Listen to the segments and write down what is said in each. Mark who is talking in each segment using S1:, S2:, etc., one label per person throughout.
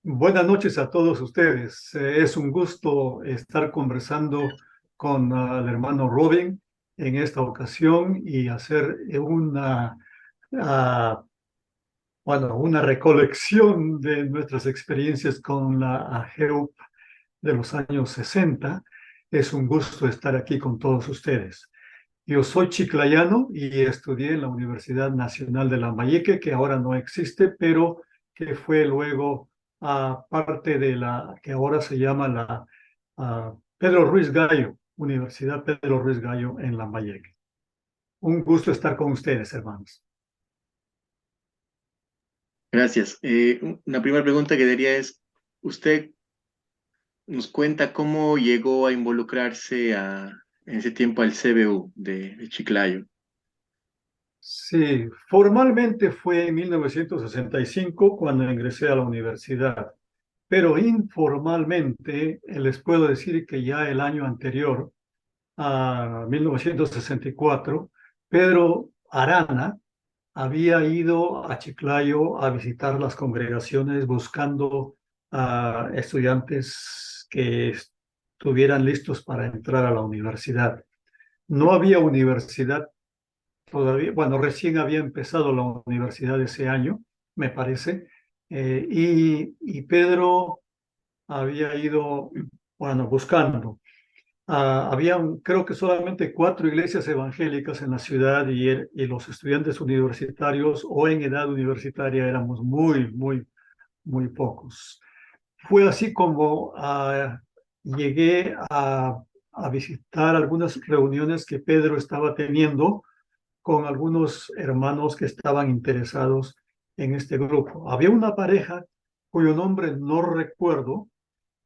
S1: Buenas noches a todos ustedes. Es un gusto estar conversando con el hermano Robin en esta ocasión y hacer ah, una recolección de nuestras experiencias con la AGEUP de los años 60. Es un gusto estar aquí con todos ustedes. Yo soy chiclayano y estudié en la Universidad Nacional de Lambayeque, que ahora no existe, pero que fue luego parte de la que ahora se llama la Pedro Ruiz Gallo, Universidad Pedro Ruiz Gallo en Lambayeque. Un gusto estar con ustedes, hermanos.
S2: Gracias. Una primera pregunta que diría es, ¿usted nos cuenta cómo llegó a involucrarse en ese tiempo al CBU de Chiclayo?
S1: Sí, formalmente fue en 1965 cuando ingresé a la universidad, pero informalmente les puedo decir que ya el año anterior, a 1964, Pedro Arana había ido a Chiclayo a visitar las congregaciones buscando a estudiantes que estuvieran listos para entrar a la universidad. No había universidad todavía, bueno, recién había empezado la universidad ese año, me parece, y Pedro había ido, bueno, buscando. Habían, creo que solamente 4 iglesias evangélicas en la ciudad y los estudiantes universitarios o en edad universitaria éramos muy pocos. Fue así como llegué a visitar algunas reuniones que Pedro estaba teniendo con algunos hermanos que estaban interesados en este grupo. Había una pareja cuyo nombre no recuerdo,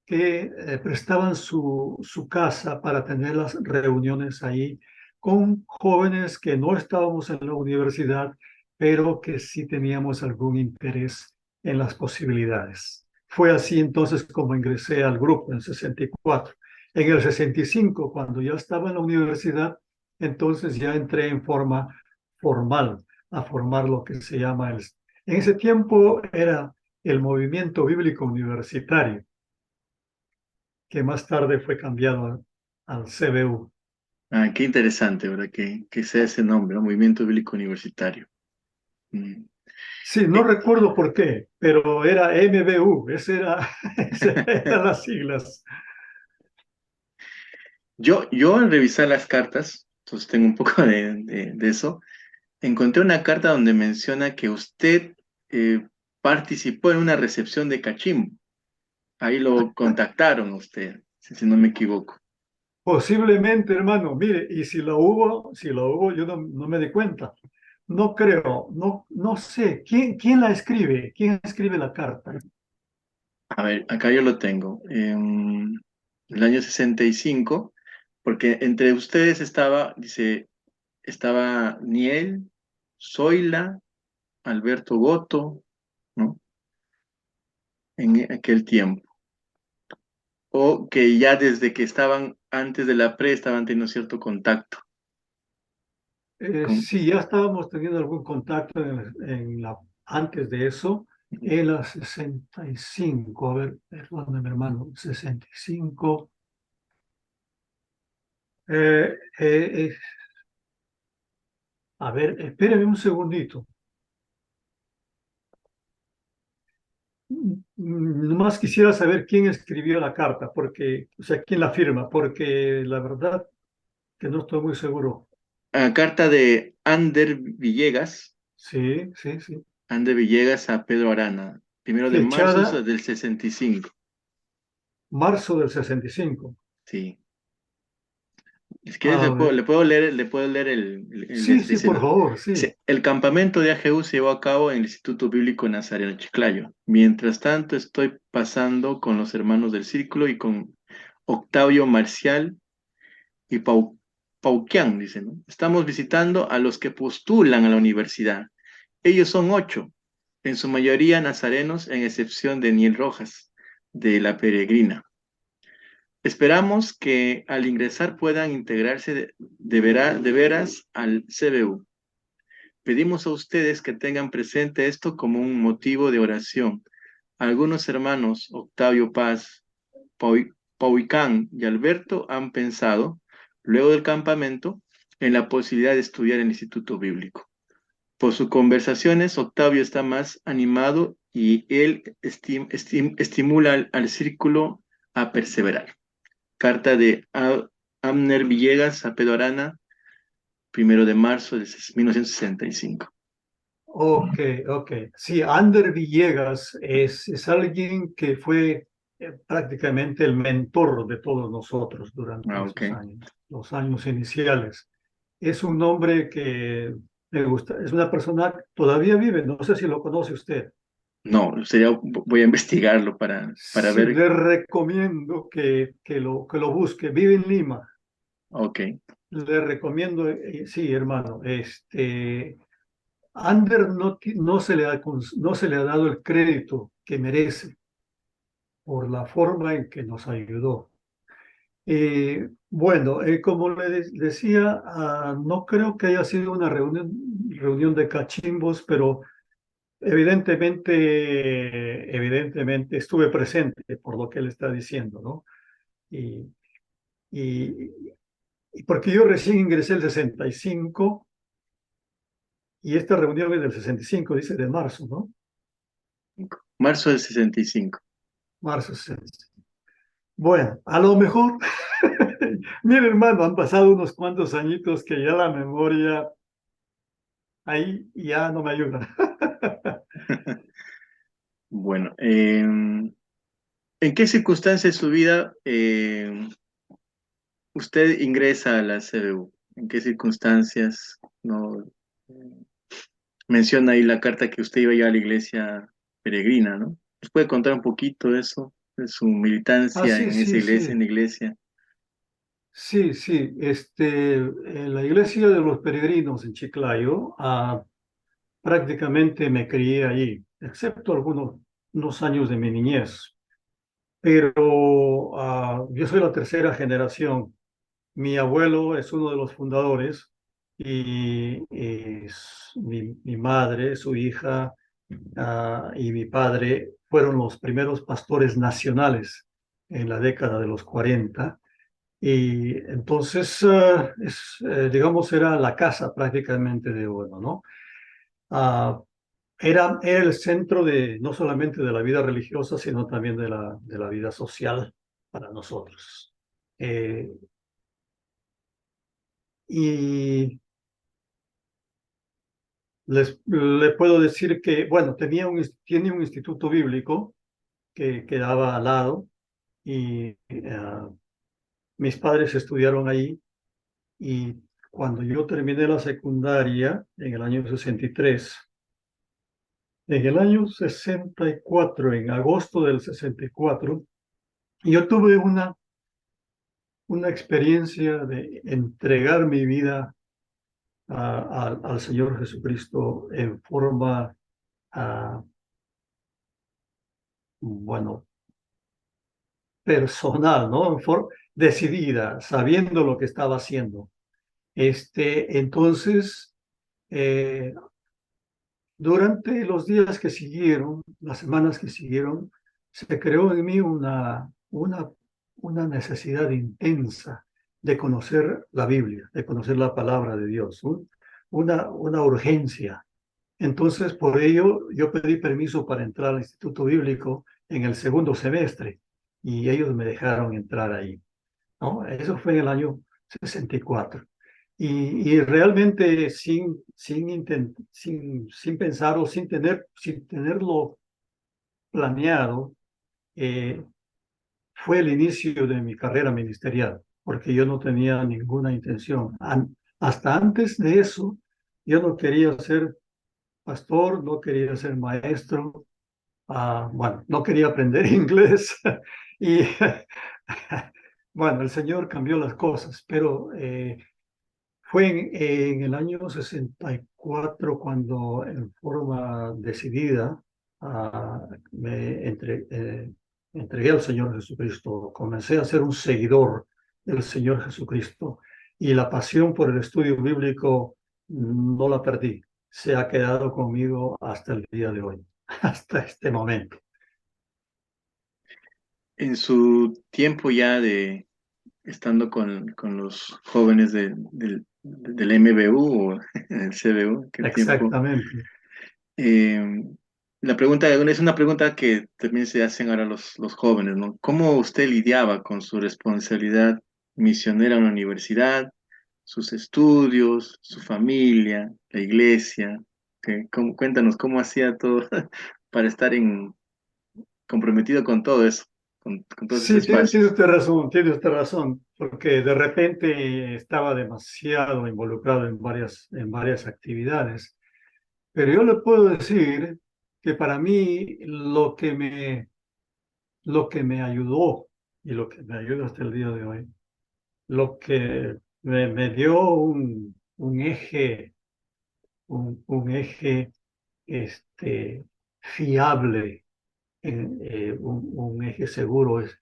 S1: que prestaban su casa para tener las reuniones ahí con jóvenes que no estábamos en la universidad, pero que sí teníamos algún interés en las posibilidades. Fue así entonces como ingresé al grupo en 64. En el 65, cuando ya estaba en la universidad, entonces ya entré en forma formal a formar lo que se llama en ese tiempo era el movimiento bíblico universitario, que más tarde fue cambiado al CBU.
S2: Ah, qué interesante, ¿verdad? Que sea ese nombre, ¿no? Movimiento Bíblico Universitario. Mm.
S1: Sí, no
S2: Eh,
S1: recuerdo por qué, pero era MBU, esas eran las siglas.
S2: yo al revisar las cartas, entonces tengo un poco de eso, encontré una carta donde menciona que usted eh, participó en una recepción de Cachimbo. Ahí lo contactaron a usted, si no me equivoco.
S1: Posiblemente, hermano, mire, y si lo hubo, yo no me di cuenta. No creo, no sé. ¿Quién la escribe? ¿Quién escribe la carta?
S2: A ver, acá yo lo tengo. En el año 65, porque entre ustedes estaba, dice, estaba Niel, Zoila, Alberto Goto, ¿no? En aquel tiempo. O que ya desde que estaban antes de la pre estaban teniendo cierto contacto. Con,
S1: Sí, ya estábamos teniendo algún contacto antes de eso, en la 65. A ver, perdóname, hermano, 65. Eh, eh, eh, a ver, espéreme un segundito. Nomás quisiera saber quién escribió la carta, o sea, quién la firma, porque la verdad que no estoy muy seguro.
S2: carta de
S1: Sí, sí, sí.
S2: Ander Villegas a Pedro Arana, 1 de marzo
S1: Fechada
S2: del 65.
S1: marzo del 65.
S2: Sí. Si quieres,
S1: A ver,
S2: le puedo leer
S1: sí, sí,
S2: dice,
S1: por
S2: ¿no?
S1: favor, sí.
S2: Dice, el campamento de AGU se llevó a cabo en el Instituto Bíblico Nazareno Chiclayo. Mientras tanto, estoy pasando con los hermanos del Círculo y con Octavio Marcial y Pauquian, dice, ¿no? Estamos visitando a los que postulan a la universidad. Ellos son 8, en su mayoría nazarenos, en excepción de Niel Rojas, de La Peregrina. Esperamos que al ingresar puedan integrarse de veras al CBU. Pedimos a ustedes que tengan presente esto como un motivo de oración. algunos hermanos, Octavio Paz, Pauicán y Alberto, han pensado, luego del campamento, en la posibilidad de estudiar en el Instituto Bíblico. Por sus conversaciones, Octavio está más animado y él estimula al círculo a perseverar. Carta de Abner Villegas a Pedro Arana, 1 de marzo de 1965.
S1: Ok, ok. Sí, Ander Villegas es alguien que fue prácticamente el mentor de todos nosotros durante
S2: Ah, ok.
S1: esos años, los años iniciales. Es un hombre que me gusta, es una persona que todavía vive, no sé si lo conoce usted.
S2: No, voy a investigarlo para
S1: Sí,
S2: ver.
S1: le recomiendo que lo busque. Vive en Lima.
S2: Ok,
S1: Le recomiendo, sí, hermano, Ander no se le ha dado el crédito que merece por la forma en que nos ayudó. Bueno, como decía, no creo que haya sido una reunión de cachimbos, pero evidentemente estuve presente por lo que él está diciendo, ¿no? Y, y, y porque yo recién ingresé el 65 y esta reunión es del 65, dice de marzo, ¿no?
S2: marzo del 65.
S1: Marzo 65. Bueno, a lo mejor, mire hermano, han pasado unos cuantos añitos que ya la memoria ahí ya no me ayuda.
S2: Bueno, ¿en qué circunstancias de su vida usted ingresa a la CBU? ¿En qué circunstancias? No, menciona ahí la carta que usted iba ya a la iglesia peregrina, ¿no? ¿Nos puede contar un poquito de eso, de su
S1: Ah,
S2: militancia
S1: sí,
S2: en esa
S1: sí,
S2: iglesia, en
S1: sí,
S2: la iglesia?
S1: sí, sí. En la iglesia de los peregrinos en Chiclayo, prácticamente me crié allí, excepto algunos unos años de mi niñez. Pero yo soy la tercera generación. Mi abuelo es uno de los fundadores y mi madre, su hija y mi padre fueron los primeros pastores nacionales en la década de los 40. Y entonces, digamos, era la casa prácticamente de uno, ¿no? Ah, era el centro de no solamente de la vida religiosa, sino también de la vida social para nosotros. Eh, y le puedo decir que, bueno, tiene un instituto bíblico que quedaba al lado y mis padres estudiaron ahí y cuando yo terminé la secundaria en el año 63, en el año 64, en agosto del 64, yo tuve una experiencia de entregar mi vida al Señor Jesucristo en forma, ah, bueno, personal, ¿no? En forma decidida, sabiendo lo que estaba haciendo. Entonces, eh, durante los días que siguieron, las semanas que siguieron, se creó en mí una necesidad intensa de conocer la Biblia, de conocer la palabra de Dios, una urgencia. Entonces, por ello, yo pedí permiso para entrar al Instituto Bíblico en el segundo semestre y ellos me dejaron entrar ahí, ¿no? Eso fue en el año 64. Y realmente sin pensar o sin tenerlo planeado, eh, fue el inicio de mi carrera ministerial, porque yo no tenía ninguna intención. Hasta antes de eso, yo no quería ser pastor, no quería ser maestro, bueno, no quería aprender inglés y bueno, el Señor cambió las cosas, pero fue en el año 64 cuando en forma decidida entregué al Señor Jesucristo, comencé a ser un seguidor del Señor Jesucristo y la pasión por el estudio bíblico no la perdí, se ha quedado conmigo hasta el día de hoy, hasta este momento.
S2: en su tiempo ya de estando con los jóvenes del MBU o el CBU, aquel tiempo,
S1: Exactamente.
S2: eh, la pregunta es una pregunta que también se hacen ahora los jóvenes, ¿no? ¿Cómo usted lidiaba con su responsabilidad misionera en la universidad, sus estudios, su familia, la iglesia? Cuéntanos cómo hacía todo para estar comprometido con todo eso, con todos esos
S1: Sí,
S2: espacios.
S1: tiene usted razón, porque de repente estaba demasiado involucrado en varias actividades. Pero yo le puedo decir que para mí lo que me ayudó y lo que me ayuda hasta el día de hoy, lo que me dio un eje, un eje fiable, un eje seguro, es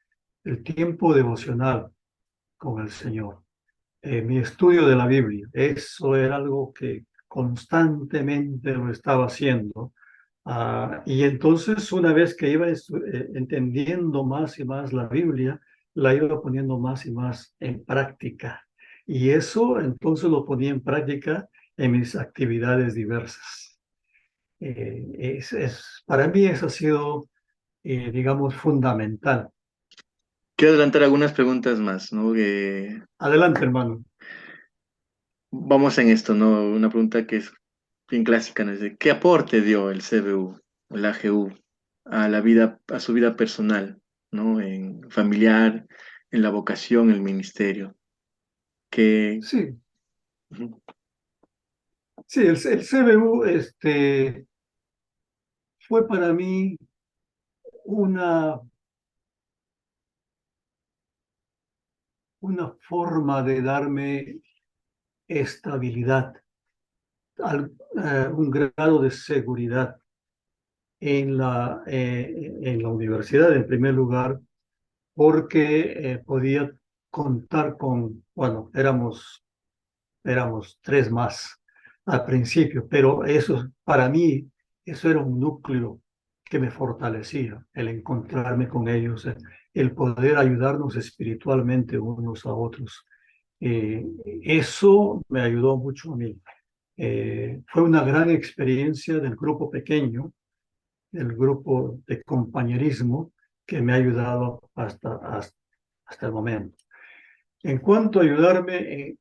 S1: el tiempo devocional con el Señor. Mi estudio de la Biblia, eso era algo que constantemente lo estaba haciendo. Y entonces, una vez que iba entendiendo más y más la Biblia, la iba poniendo más y más en práctica. Y eso entonces lo ponía en práctica en mis actividades diversas. Para mí eso ha sido, digamos, fundamental.
S2: Quiero adelantar algunas preguntas más, ¿no?
S1: Adelante, hermano.
S2: Vamos en esto, ¿no? Una pregunta que es bien clásica, ¿no? Es de, ¿qué aporte dio el CBU, el AGU, a la vida, a su vida personal, ¿no? En familiar, en la vocación, el ministerio. Que,
S1: Sí,
S2: ujú.
S1: sí, el CBU fue para mí una, una forma de darme estabilidad, un grado de seguridad en la universidad, en primer lugar, porque podía contar con, bueno, éramos tres más al principio, pero eso, para mí, eso era un núcleo que me fortalecía, el encontrarme con ellos, el poder ayudarnos espiritualmente unos a otros. Eso me ayudó mucho a mí. Fue una gran experiencia del grupo pequeño, del grupo de compañerismo que me ha ayudado hasta el momento. En cuanto a ayudarme,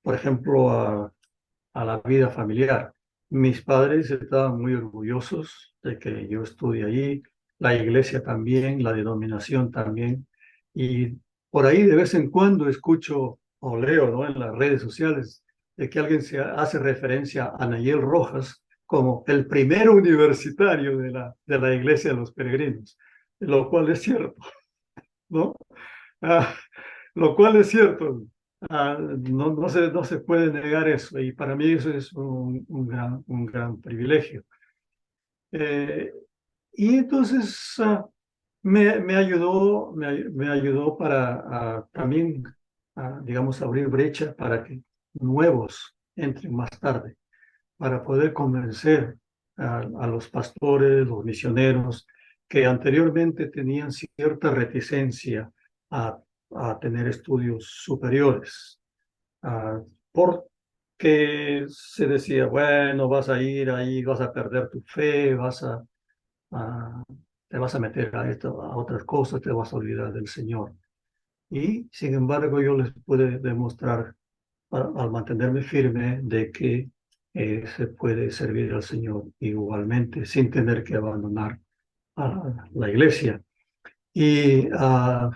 S1: por ejemplo, a la vida familiar, mis padres estaban muy orgullosos de que yo estudie allí, la iglesia también, la denominación también, y por ahí de vez en cuando escucho o leo, ¿no?, en las redes sociales de que alguien se hace referencia a Nayel Rojas como el primer universitario de la iglesia de los peregrinos, lo cual es cierto, ¿no? Ah, lo cual es cierto. No se puede negar eso y para mí eso es un gran privilegio. Eh, y entonces me ayudó para también, digamos, abrir brecha para que nuevos entren más tarde, para poder convencer a los pastores, los misioneros, que anteriormente tenían cierta reticencia a, a tener estudios superiores, ah, porque se decía, bueno, vas a ir ahí, vas a perder tu fe, a- te vas a meter a esto, a otras cosas, te vas a olvidar del Señor. Y sin embargo, yo les pude demostrar al mantenerme firme de que se puede servir al Señor igualmente sin tener que abandonar a la iglesia. Y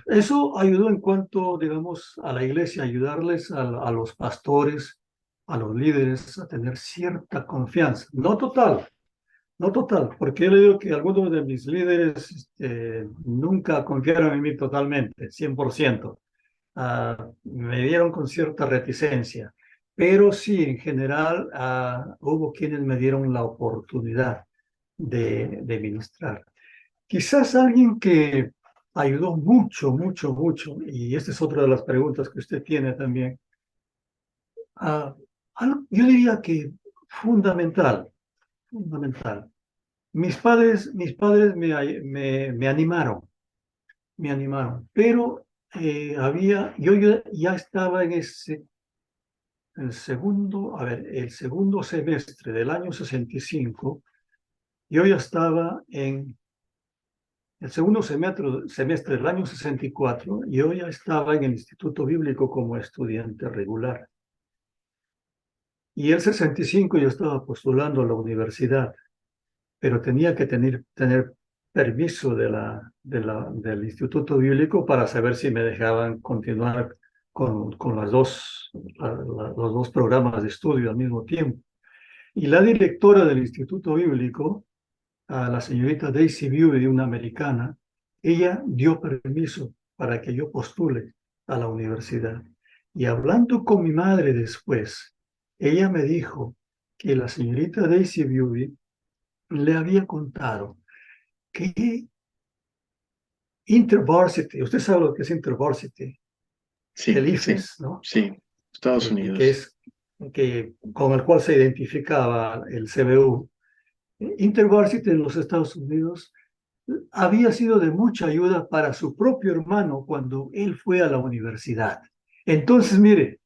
S1: eso ayudó en cuanto, digamos, a la iglesia, ayudarles a los pastores, a los líderes a tener cierta confianza. No total, no total, porque yo le digo que algunos de mis líderes nunca confiaron en mí totalmente, 100%. Me dieron con cierta reticencia, pero sí, en general, hubo quienes me dieron la oportunidad de ministrar. Quizás alguien que ayudó mucho, mucho, mucho, y esta es otra de las preguntas que usted tiene también, yo diría que fundamental, fundamental. Mis padres me animaron, me animaron. Pero yo ya estaba en el segundo semestre del año 65, yo ya estaba en el segundo semestre del año 64, yo ya estaba en el Instituto Bíblico como estudiante regular. Y el 65 yo estaba postulando a la universidad, pero tenía que tener permiso del Instituto Bíblico para saber si me dejaban continuar con los dos programas de estudio al mismo tiempo. Y la directora del Instituto Bíblico, a la señorita Daisy Bewley, una americana, ella dio permiso para que yo postule a la universidad. Y hablando con mi madre después, ella me dijo que la señorita Daisy Bewley le había contado que InterVarsity, usted sabe lo que es InterVarsity,
S2: Sí,
S1: el
S2: sí,
S1: IFES, ¿no?
S2: sí, Estados
S1: Que
S2: Unidos.
S1: es con el cual se identificaba el CBU. InterVarsity en los Estados Unidos había sido de mucha ayuda para su propio hermano cuando él fue a la universidad. Entonces, mire,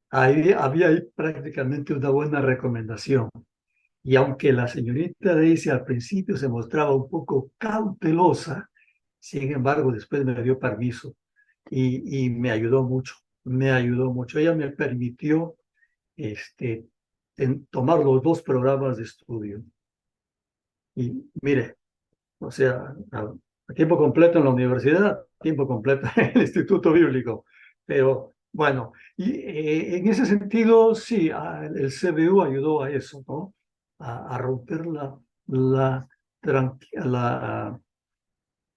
S1: había ahí prácticamente una buena recomendación. Y aunque la señorita Daisy al principio se mostraba un poco cautelosa, sin embargo, después me dio permiso y me ayudó mucho, me ayudó mucho. Ella me permitió tomar los dos programas de estudio. Y mire, o sea, a tiempo completo en la universidad, a tiempo completo en el Instituto Bíblico. Pero bueno, y en ese sentido, sí, el CBU ayudó a eso, ¿no? A romper la, la,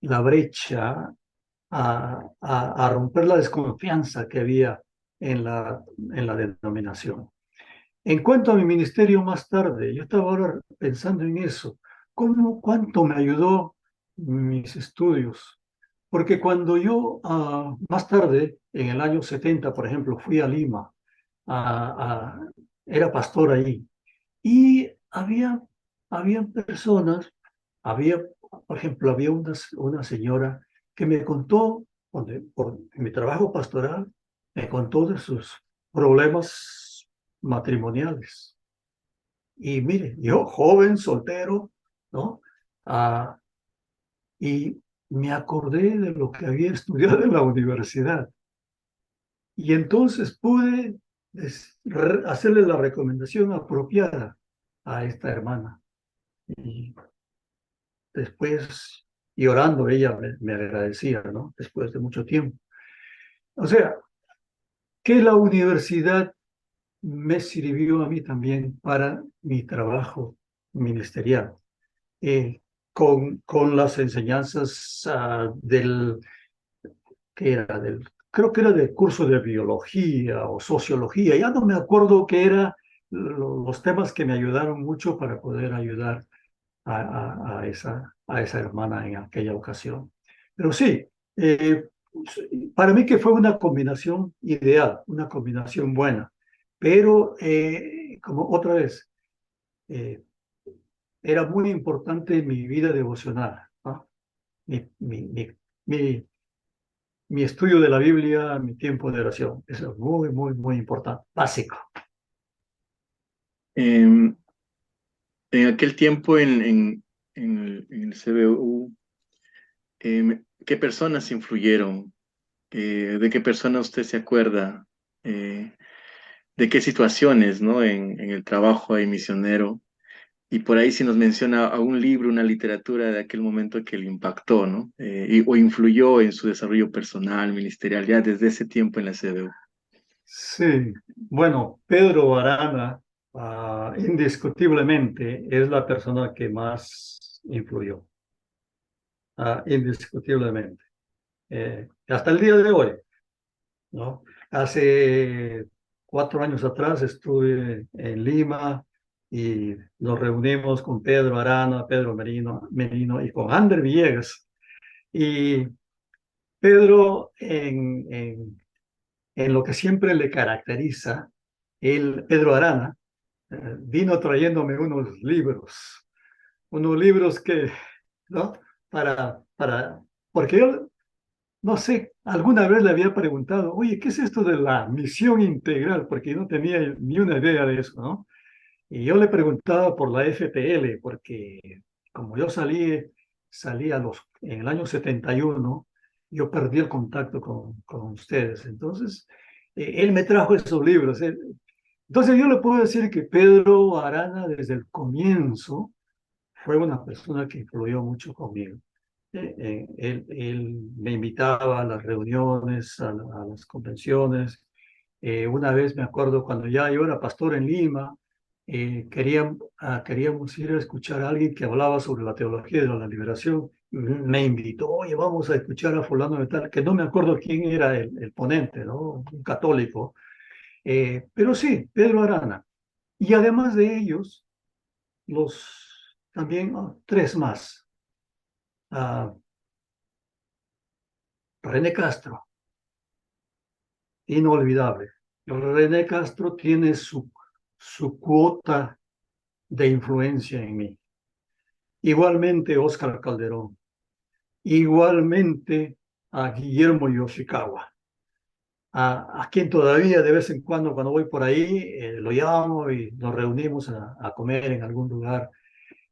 S1: la brecha, a romper la desconfianza que había en la denominación. En cuanto a mi ministerio más tarde, yo estaba ahora pensando en eso. ¿Cuánto me ayudó mis estudios? Porque cuando yo más tarde, en el año 70, por ejemplo, fui a Lima, a- a- era pastor ahí, y había personas, había, por ejemplo, había una señora que me contó, por mi trabajo pastoral, me contó de sus problemas matrimoniales. Y mire, yo joven, soltero, ¿no? Ah, y me acordé de lo que había estudiado en la universidad. Y entonces pude hacerle la recomendación apropiada a esta hermana. Y después, y orando, ella me agradecía, ¿no? Después de mucho tiempo. O sea, que la universidad me sirvió a mí también para mi trabajo ministerial. eh, con las enseñanzas que era creo que era del curso de biología o sociología, ya no me acuerdo qué era los temas que me ayudaron mucho para poder ayudar a esa hermana en aquella ocasión. Pero sí, para mí que fue una combinación ideal, una combinación buena, pero como otra vez, eh, era muy importante mi vida devocional, ¿no? Mi, mi, mi, mi, mi estudio de la Biblia, mi tiempo de oración. Eso es muy, muy, muy importante, básico.
S2: Em, en aquel tiempo en el CBU, ¿qué personas influyeron? ¿De qué personas usted se acuerda? Eh, ¿De qué situaciones, ¿no? En el trabajo ahí misionero. Y por ahí si nos menciona algún libro, una literatura de aquel momento que le impactó, ¿no? O influyó en su desarrollo personal, ministerial, ya desde ese tiempo en la CBU.
S1: Sí, bueno, Pedro Arana, indiscutiblemente es la persona que más influyó, indiscutiblemente. Hasta el día de hoy, ¿no? Hace 4 años atrás estuve en Lima y nos reunimos con Pedro Arana, Pedro Merino y con Ander Villegas. Y Pedro, en lo que siempre le caracteriza, Pedro Arana, vino trayéndome unos libros que, ¿no? Porque no sé, alguna vez le había preguntado, oye, ¿qué es esto de la misión integral? Porque yo no tenía ni una idea de eso, ¿no? Y yo le preguntaba por la FPL, porque como yo salí en el año 71, yo perdí el contacto con ustedes. Entonces, él me trajo esos libros. Entonces, yo le puedo decir que Pedro Arana, desde el comienzo, fue una persona que influyó mucho conmigo. Él me invitaba a las reuniones, a las convenciones. Una vez me acuerdo cuando ya yo era pastor en Lima, queríamos ir a escuchar a alguien que hablaba sobre la teología de la liberación. Me invitó, oye, vamos a escuchar a fulano de tal, que no me acuerdo quién era el ponente, ¿no? Un católico. Pero sí, Pedro Arana. Y además de ellos, también tres más. Ah, René Castro, inolvidable. René Castro tiene su cuota de influencia en mí. Igualmente Oscar Calderón, igualmente a Guillermo Yoshikawa, a quien todavía de vez en cuando voy por ahí, lo llamo y nos reunimos a comer en algún lugar.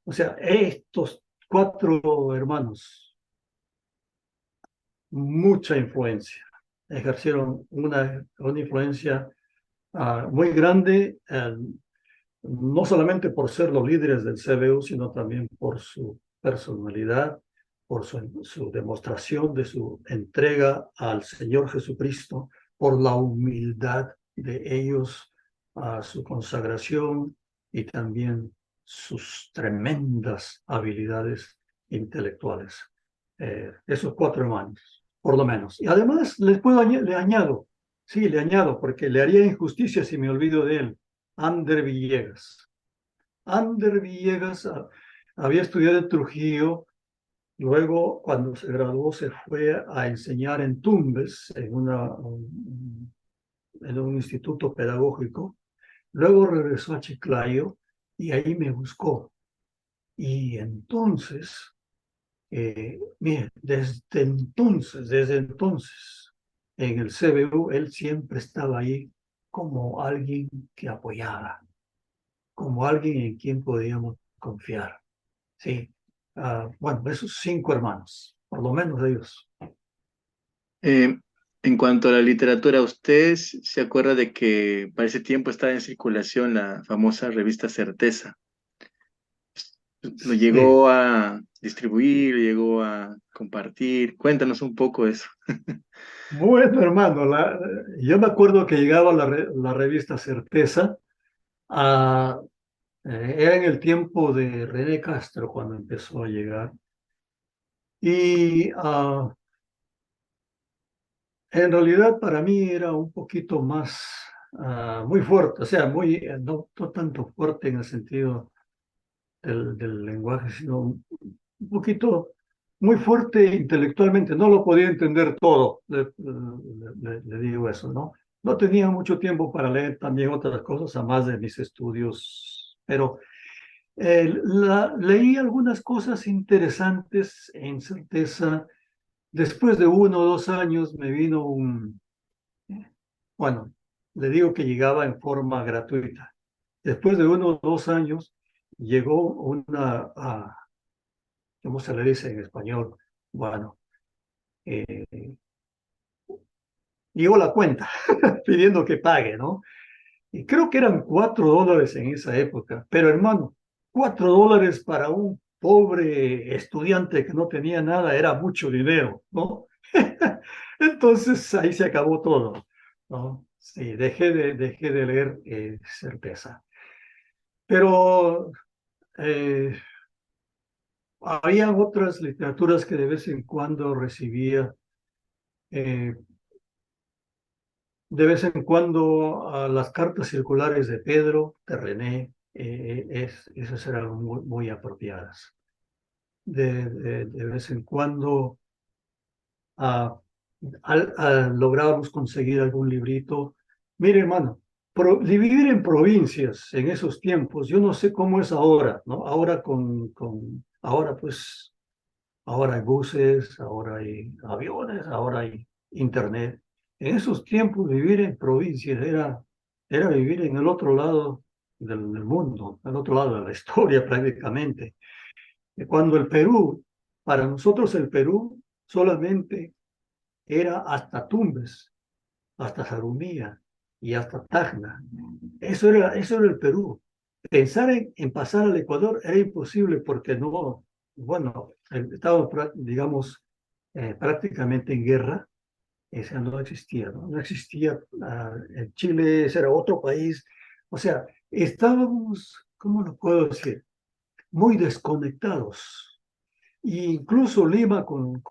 S1: O sea, estos cuatro hermanos, mucha influencia, ejercieron una influencia muy grande, no solamente por ser los líderes del CBU, sino también por su personalidad, por su demostración de su entrega al Señor Jesucristo, por la humildad de ellos, su consagración y también sus tremendas habilidades intelectuales. Esos cuatro hermanos, por lo menos. Y además le añado, sí, le añado, porque le haría injusticia si me olvido de él. Ander Villegas. Ander Villegas había estudiado en Trujillo, luego cuando se graduó se fue a enseñar en Tumbes, en un instituto pedagógico, luego regresó a Chiclayo y ahí me buscó. Y entonces, mire, desde entonces, en el CBU, él siempre estaba ahí como alguien que apoyaba, como alguien en quien podíamos confiar. Sí. Bueno, esos cinco hermanos, por lo menos ellos.
S2: Eh, en cuanto a la literatura, ¿usted se acuerda de que para ese tiempo estaba en circulación la famosa revista Certeza? ¿Lo
S1: Sí.
S2: llegó a distribuir, lo llegó a compartir? Cuéntanos un poco de eso.
S1: Bueno, hermano, yo me acuerdo que llegaba la revista Certeza, a, era en el tiempo de René Castro cuando empezó a llegar. Y en realidad para mí era un poquito más, muy fuerte, o sea, no tanto fuerte en el sentido del lenguaje, sino un poquito muy fuerte intelectualmente. No lo podía entender todo, le digo eso, ¿no? No tenía mucho tiempo para leer también otras cosas, además de mis estudios, pero leí algunas cosas interesantes en certeza. Después de 1 o 2 años me vino bueno, le digo que llegaba en forma gratuita. Después de 1 o 2 años llegó ¿cómo se le dice en español? Bueno, eh, llegó la cuenta pidiendo que pague, ¿no? Y creo que eran $4 en esa época, pero hermano, $4 para un pobre estudiante que no tenía nada era mucho dinero, ¿no? Entonces ahí se acabó todo, ¿no? Sí, dejé de leer certeza. Pero eh, había otras literaturas que de vez en cuando recibía. eh, De vez en cuando las cartas circulares de Pedro, de René, esas eran muy apropiadas. De vez en cuando ah, lográbamos conseguir algún librito. Mire, hermano, vivir en provincias en esos tiempos, yo no sé cómo es ahora, ¿no? Ahora ahora pues Ahora hay buses, ahora hay aviones, ahora hay internet. En esos tiempos vivir en provincias era vivir en el otro lado del mundo, al otro lado de la historia prácticamente. Cuando el Perú, para nosotros el Perú solamente era hasta Tumbes, hasta Zarumilla y hasta Tacna. Eso era el Perú. Pensar en pasar al Ecuador era imposible porque no, bueno, estábamos, digamos, prácticamente en guerra. Esa no existía, ¿no? No existía. En Chile ese era otro país. O sea, estábamos, ¿cómo lo puedo decir? Muy desconectados. Incluso Lima con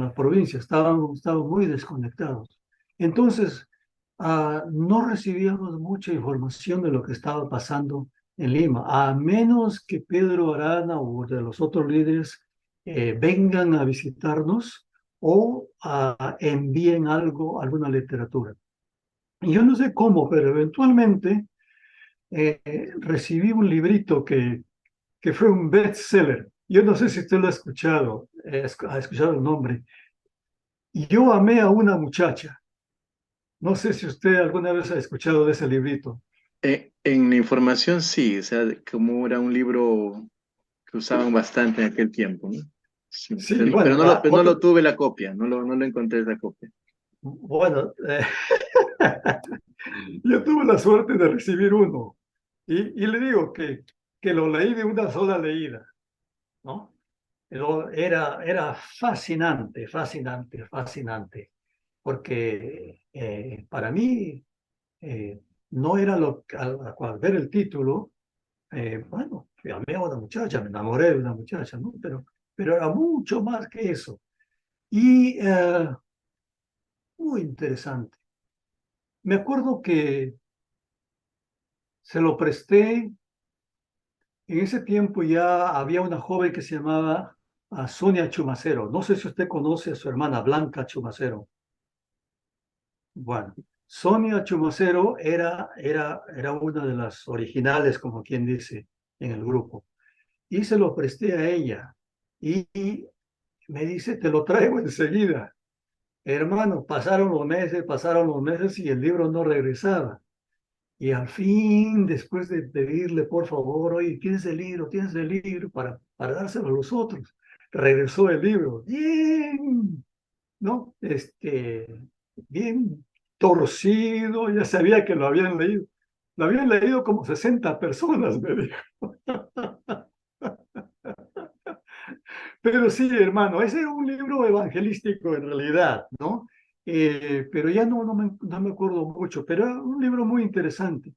S1: las provincias estaban muy desconectados. Entonces, no recibíamos mucha información de lo que estaba pasando en Lima, a menos que Pedro Arana o de los otros líderes vengan a visitarnos o envíen algo, alguna literatura. Y yo no sé cómo, pero eventualmente recibí un librito que fue un bestseller. Yo no sé si usted lo ha escuchado, ha escuchado el nombre. Y yo amé a una muchacha. No sé si usted alguna vez ha escuchado de ese librito.
S2: En la información sí, o sea, como era un libro que usaban bastante en aquel tiempo, ¿no? Sí,
S1: Sí, bueno,
S2: pero no lo tuve la copia, no lo encontré esa copia.
S1: bueno, yo tuve la suerte de recibir uno y le digo que lo leí de una sola leída, ¿no? Pero era fascinante, fascinante, fascinante, porque para mí no era al ver el título, bueno, amé a una muchacha, me enamoré de una muchacha, ¿no? Pero era mucho más que eso. Y muy interesante. Me acuerdo que se lo presté, en ese tiempo ya había una joven que se llamaba Sonia Chumacero. No sé si usted conoce a su hermana Blanca Chumacero. Bueno, Sonia Chumacero era una de las originales, como quien dice, en el grupo. Y se lo presté a ella. Y me dice, te lo traigo enseguida. Hermano, pasaron los meses y el libro no regresaba. Y al fin, después de pedirle, por favor, oye, ¿tienes el libro? ¿Tienes el libro? Para dárselo a los otros. Regresó el libro. Bien, ¿no? Bien torcido, ya sabía que lo habían leído. Lo habían leído como 60 personas, me dijo. Pero sí, hermano, ese era un libro evangelístico en realidad, ¿no? Pero ya no me acuerdo mucho, pero era un libro muy interesante.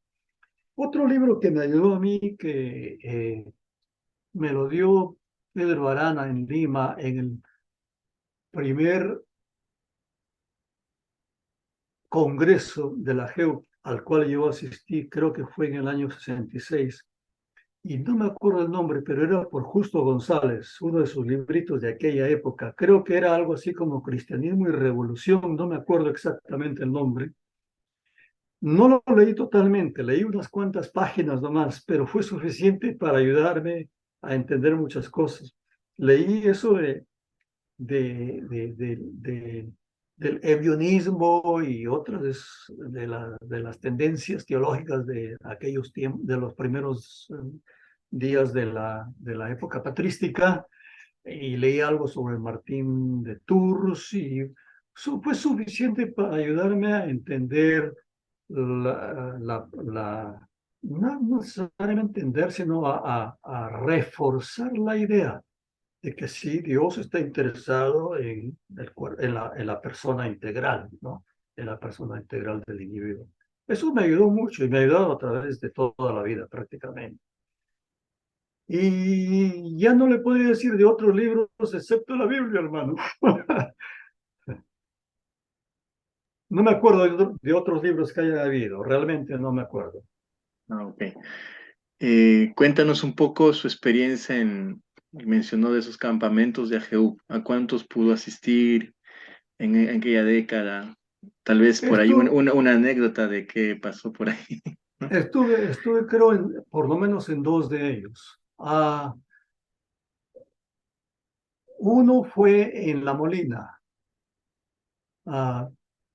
S1: Otro libro que me ayudó a mí, que me lo dio Pedro Arana en Lima en el primer congreso de la GEU al cual yo asistí, creo que fue en el año 66, y no me acuerdo el nombre, pero era por Justo González, uno de sus libritos de aquella época. Creo que era algo así como Cristianismo y Revolución, no me acuerdo exactamente el nombre. No lo leí totalmente, leí unas cuantas páginas nomás, pero fue suficiente para ayudarme a entender muchas cosas. Leí eso del evionismo y otras de las tendencias teológicas de aquellos tiempos, de los primeros días de la época patrística, y leí algo sobre Martín de Tours y fue suficiente para ayudarme a entender no necesariamente entender, sino a reforzar la idea de que sí, Dios está interesado en la persona integral, ¿no? En la persona integral del individuo. Eso me ayudó mucho y me ha ayudado a través de toda la vida prácticamente. Y ya no le podría decir de otros libros excepto la Biblia, hermano. No me acuerdo de otros libros que haya habido, realmente no me acuerdo.
S2: Ah, ok. Cuéntanos un poco su experiencia mencionó de esos campamentos de AGU. ¿A cuántos pudo asistir en aquella década? Tal vez por ahí
S1: Esto,
S2: una anécdota de qué pasó por ahí.
S1: estuve creo, por lo menos en dos de ellos. Uno fue en La Molina. Ah,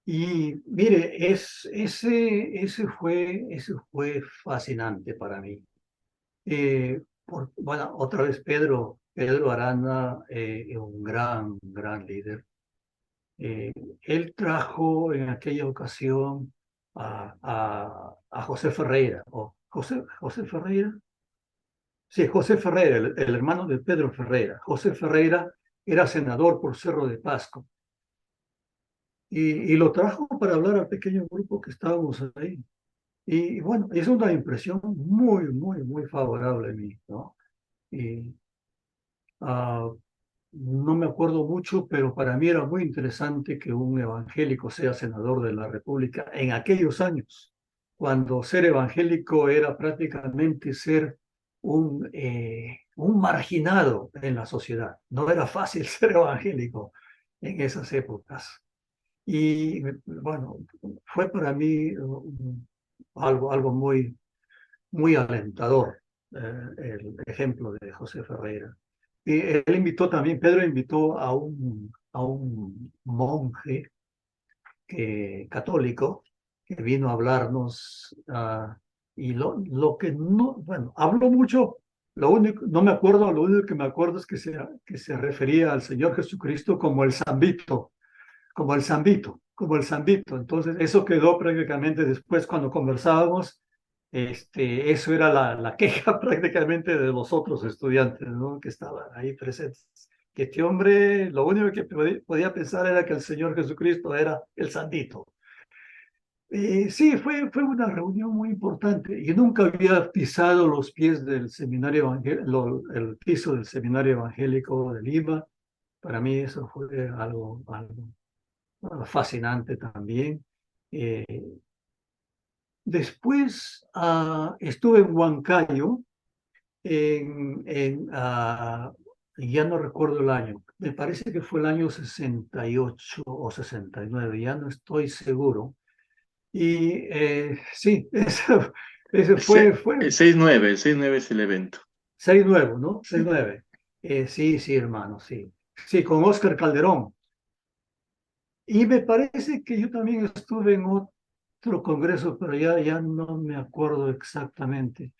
S1: y mire, ese fue fascinante para mí. Bueno, otra vez Pedro Aranda, un gran líder. Eh, Él trajo en aquella ocasión a José Ferreira, o José Ferreira, sí, José Ferreira, el hermano de Pedro Ferreira. José Ferreira era senador por Cerro de Pasco y lo trajo para hablar al pequeño grupo que estábamos ahí. Y bueno, es una impresión muy favorable a mí, ¿no? Y ah, no me acuerdo mucho, pero para mí era muy interesante que un evangélico sea senador de la República en aquellos años, cuando ser evangélico era prácticamente ser un marginado en la sociedad. No era fácil ser evangélico en esas épocas. Y bueno, fue para mí algo muy alentador, el ejemplo de José Ferreira. Y él invitó también, Pedro invitó a un monje católico que vino a hablarnos y lo que no, bueno, habló mucho, lo único, no me acuerdo, lo único que me acuerdo es que se refería al Señor Jesucristo como el Zambito, como el Zambito, como el Zambito. Entonces, eso quedó prácticamente después cuando conversábamos. Eso era la queja prácticamente de los otros estudiantes, ¿no? Que estaban ahí presentes. Que este hombre, lo único que podía pensar era que el Señor Jesucristo era el Zambito. Sí, fue una reunión muy importante. Y nunca había pisado los pies del seminario evangélico, el piso del seminario evangélico de Lima. Para mí eso fue algo fascinante también. Eh, Después estuve en Huancayo, ya no recuerdo el año, me parece que fue el año 68 o 69, ya no estoy seguro. Y sí, ese fue
S2: El 6-9, el 6-9 es el evento.
S1: 6-9, ¿no?
S2: Sí.
S1: 6-9. Sí, hermano, sí. Sí, con Oscar Calderón. Y me parece que yo también estuve en otro congreso, pero ya no me acuerdo exactamente.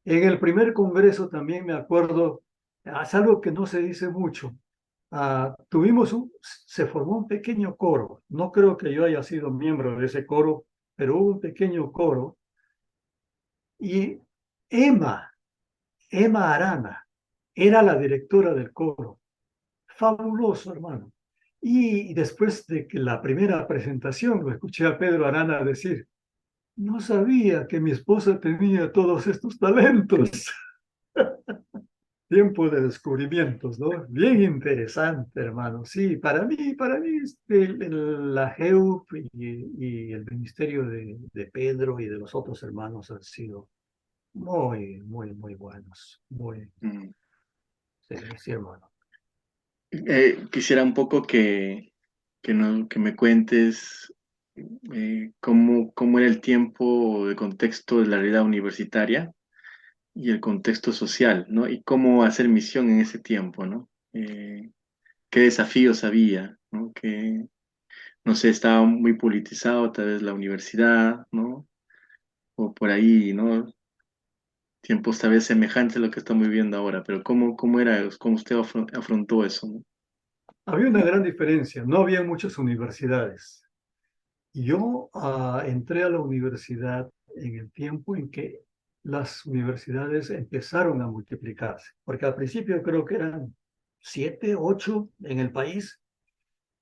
S1: En el primer congreso también me acuerdo, es algo que no se dice mucho. Se formó un pequeño coro. No creo que yo haya sido miembro de ese coro, pero hubo un pequeño coro. Y Emma, Emma Arana, era la directora del coro. Fabuloso, hermano. Y después de que la primera presentación, lo escuché a Pedro Arana decir, no sabía que mi esposa tenía todos estos talentos. Tiempo de descubrimientos, ¿no? Bien interesante, hermano. Sí, para mí la GEUP y el ministerio de Pedro y de los otros hermanos han sido muy buenos.
S2: Mm.
S1: Sí, sí, hermano.
S2: Quisiera un poco que me cuentes cómo era el tiempo de contexto de la realidad universitaria y el contexto social, ¿no? Y cómo hacer misión en ese tiempo, ¿no? Qué desafíos había, ¿no? Que, no sé, estaba muy politizado tal vez la universidad, ¿no? O por ahí, ¿no? Tiempos tal vez semejantes a lo que estamos viviendo ahora, pero ¿cómo era, cómo usted afrontó eso, ¿no?
S1: Había una gran diferencia. No había muchas universidades. Yo entré a la universidad en el tiempo en que las universidades empezaron a multiplicarse, porque al principio creo que eran 7, 8 en el país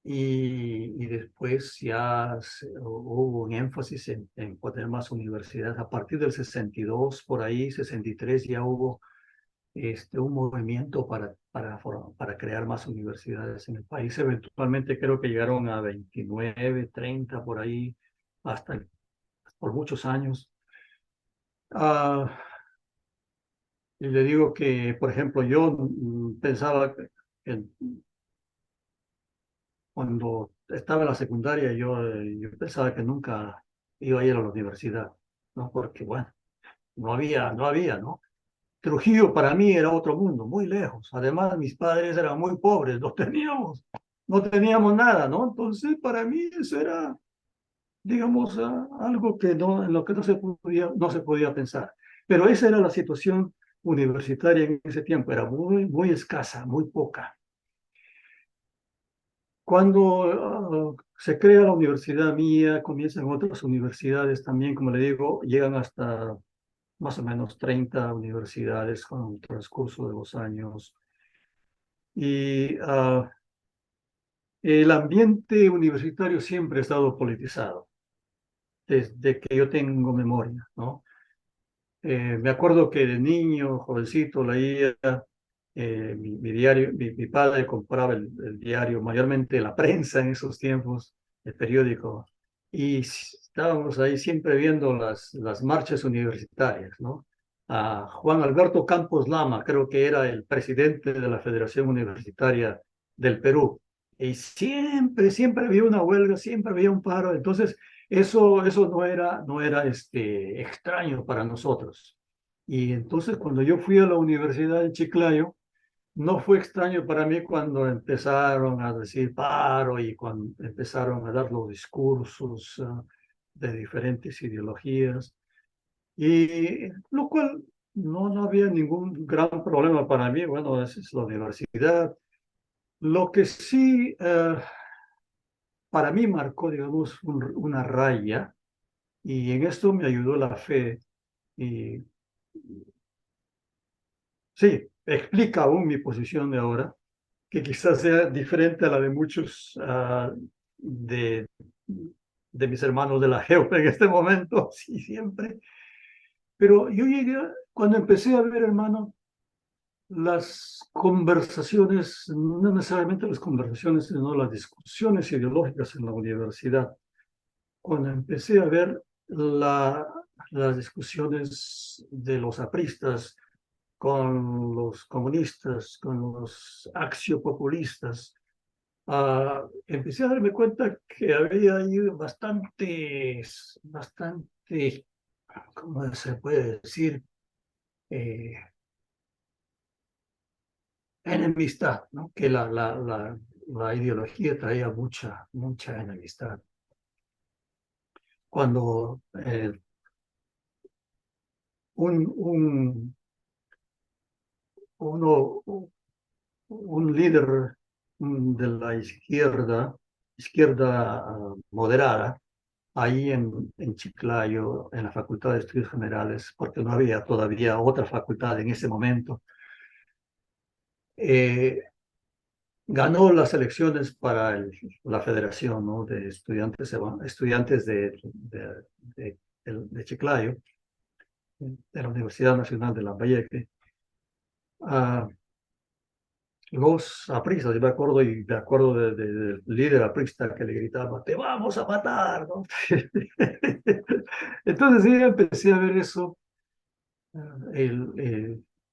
S1: y después hubo un énfasis en poner más universidades. A partir del 62, por ahí, 63, ya hubo un movimiento para crear más universidades en el país. Eventualmente creo que llegaron a 29, 30 por ahí, hasta por muchos años. Ah, y le digo que, por ejemplo, yo pensaba que cuando estaba en la secundaria, yo pensaba que nunca iba a ir a la universidad, ¿no? Porque, bueno, no había, ¿no? Trujillo para mí era otro mundo, muy lejos. Además, mis padres eran muy pobres, no teníamos nada, ¿no? Entonces, para mí eso era, digamos, algo que no, en lo que no se podía pensar. Pero esa era la situación universitaria en ese tiempo, era muy, muy escasa, muy poca. Cuando se crea la universidad mía, comienzan otras universidades también, como le digo, llegan hasta más o menos 30 universidades con el transcurso de los años. Y el ambiente universitario siempre ha estado politizado, desde que yo tengo memoria, ¿no? Me acuerdo que de niño, jovencito, leía mi diario, mi padre compraba el diario, mayormente la prensa en esos tiempos, el periódico, y estábamos ahí siempre viendo las marchas universitarias, ¿no? A Juan Alberto Campos Lama, creo que era el presidente de la Federación Universitaria del Perú, y siempre, siempre había una huelga, siempre había un paro, entonces eso no era extraño para nosotros. Y entonces cuando yo fui a la universidad en Chiclayo, no fue extraño para mí cuando empezaron a decir paro y cuando empezaron a dar los discursos de diferentes ideologías, y lo cual no había ningún gran problema para mí. Bueno, esa es la universidad. Lo que sí para mí marcó, digamos, una raya, y en esto me ayudó la fe. Y sí, explica aún mi posición de ahora, que quizás sea diferente a la de muchos de, de mis hermanos de la GEOP en este momento, sí, siempre. Pero yo llegué, cuando empecé a ver, hermano, las conversaciones, no necesariamente las conversaciones, sino las discusiones ideológicas en la universidad, cuando empecé a ver las discusiones de los apristas con los comunistas, con los axiopopulistas, empecé a darme cuenta que había ahí bastante, ¿cómo se puede decir? Eh, Enemistad, ¿no? Que la ideología traía mucha enemistad. Cuando un, un, uno, un líder de la izquierda moderada, ahí en Chiclayo, en la Facultad de Estudios Generales, porque no había todavía otra facultad en ese momento, eh, ganó las elecciones para la Federación, ¿no? De estudiantes de Chiclayo, de la Universidad Nacional de Lambayeque. Ah, los apristas, yo me acuerdo del líder aprista que le gritaba, te vamos a matar, ¿no? Entonces sí, empecé a ver eso,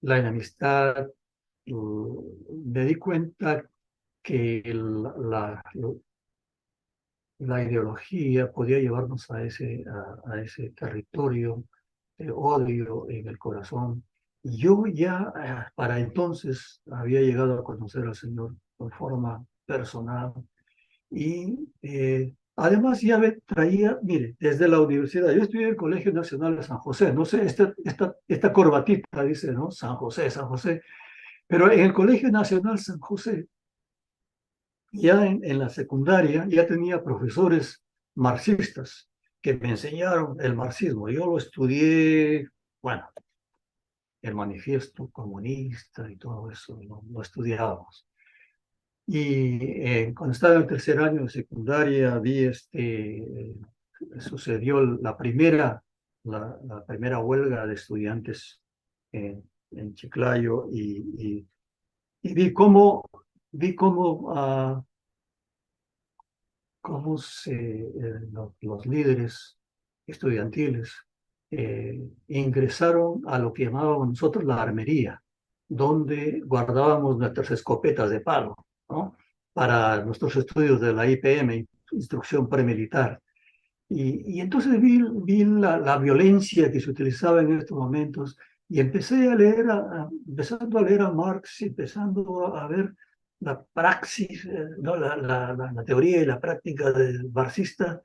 S1: la enemistad. Me di cuenta que la ideología podía llevarnos a ese territorio de odio en el corazón. Yo ya para entonces había llegado a conocer al Señor de forma personal, y además ya traía, mire, desde la universidad, yo estudié en el Colegio Nacional de San José, no sé, esta corbatita dice, ¿no? San José, San José, pero en el Colegio Nacional San José, ya en la secundaria, ya tenía profesores marxistas que me enseñaron el marxismo. Yo lo estudié, bueno, el manifiesto comunista y todo eso, lo estudiábamos. Y cuando estaba en el tercer año de secundaria, sucedió la primera huelga de estudiantes en Chiclayo, y vi cómo los líderes estudiantiles ingresaron a lo que llamábamos nosotros la armería, donde guardábamos nuestras escopetas de palo, ¿no? Para nuestros estudios de la IPM, instrucción premilitar. Y entonces vi la violencia que se utilizaba en estos momentos, Y empecé a leer, empezando a leer a Marx, y empezando a ver la praxis, no, la teoría y la práctica del marxista,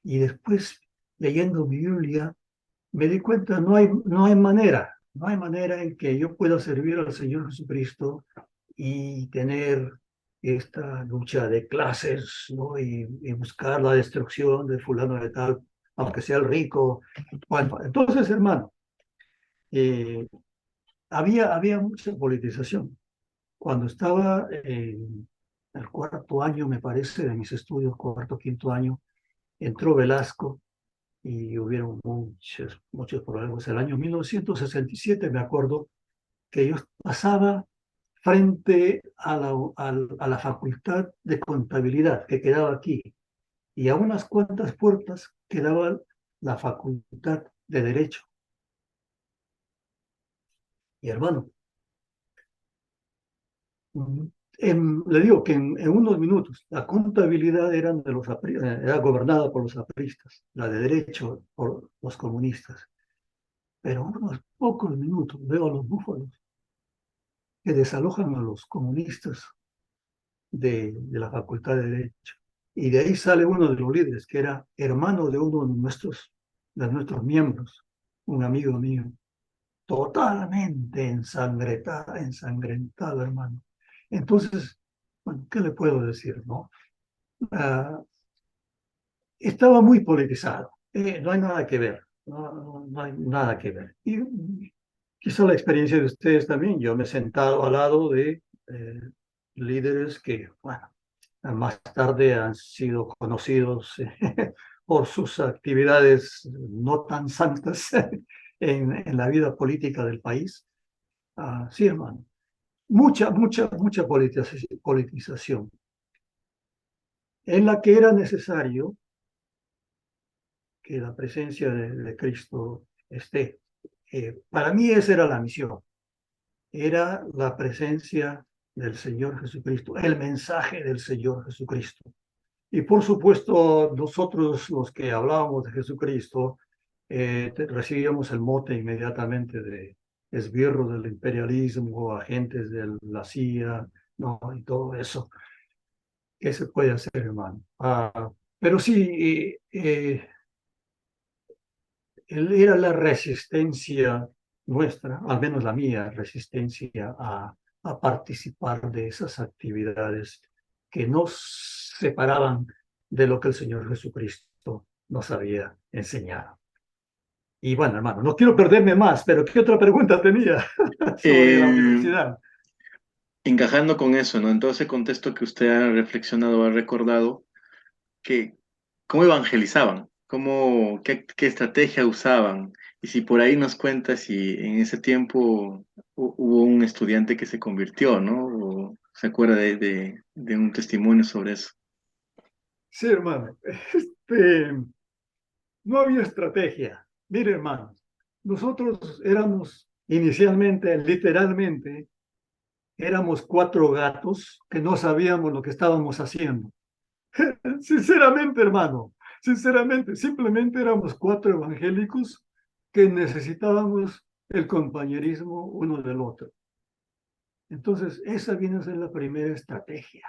S1: y después leyendo mi Biblia, me di cuenta, no hay manera en que yo pueda servir al Señor Jesucristo y tener esta lucha de clases, ¿no? Y buscar la destrucción de fulano de tal, aunque sea el rico. Bueno, entonces, hermano, eh, había mucha politización. Cuando estaba en el cuarto año, me parece, de mis estudios, cuarto, quinto año, entró Velasco y hubieron muchos problemas. El año 1967 me acuerdo que yo pasaba frente a la Facultad de Contabilidad, que quedaba aquí, y a unas cuantas puertas quedaba la Facultad de Derecho. Y hermano, le digo que en unos minutos la contabilidad era gobernada por los apristas, la de derecho por los comunistas. Pero en unos pocos minutos veo a los búfalos que desalojan a los comunistas de la Facultad de Derecho. Y de ahí sale uno de los líderes, que era hermano de uno de nuestros miembros, un amigo mío, totalmente ensangrentado, hermano. Entonces, bueno, ¿qué le puedo decir, no? Ah, estaba muy politizado. No hay nada que ver, no hay nada que ver. Y quizá la experiencia de ustedes también. Yo me he sentado al lado de líderes que, bueno, más tarde han sido conocidos por sus actividades no tan santas en la vida política del país. Sí, hermano. Mucha politización en la que era necesario que la presencia de Cristo esté. Para mí esa era la misión, era la presencia del Señor Jesucristo, el mensaje del Señor Jesucristo. Y por supuesto, nosotros los que hablábamos de Jesucristo, recibíamos el mote inmediatamente de esbirros del imperialismo, agentes de la CIA, ¿no? Y todo eso. ¿Qué se puede hacer, hermano? Pero sí, era la resistencia nuestra, al menos la mía, resistencia a participar de esas actividades que nos separaban de lo que el Señor Jesucristo nos había enseñado. Y bueno, hermano, no quiero perderme más, pero ¿qué otra pregunta tenía sobre la
S2: Eh,
S1: universidad?
S2: Encajando con eso, ¿no? En todo ese contexto que usted ha reflexionado, ha recordado, que cómo evangelizaban, qué estrategia usaban, y si por ahí nos cuenta si en ese tiempo hubo un estudiante que se convirtió, ¿no? O se acuerda de un testimonio sobre eso.
S1: Sí, hermano. No había estrategia. Mire, hermanos, nosotros éramos inicialmente, literalmente, éramos cuatro gatos que no sabíamos lo que estábamos haciendo. Sinceramente, hermano, sinceramente, simplemente éramos cuatro evangélicos que necesitábamos el compañerismo uno del otro. Entonces, esa viene a ser la primera estrategia,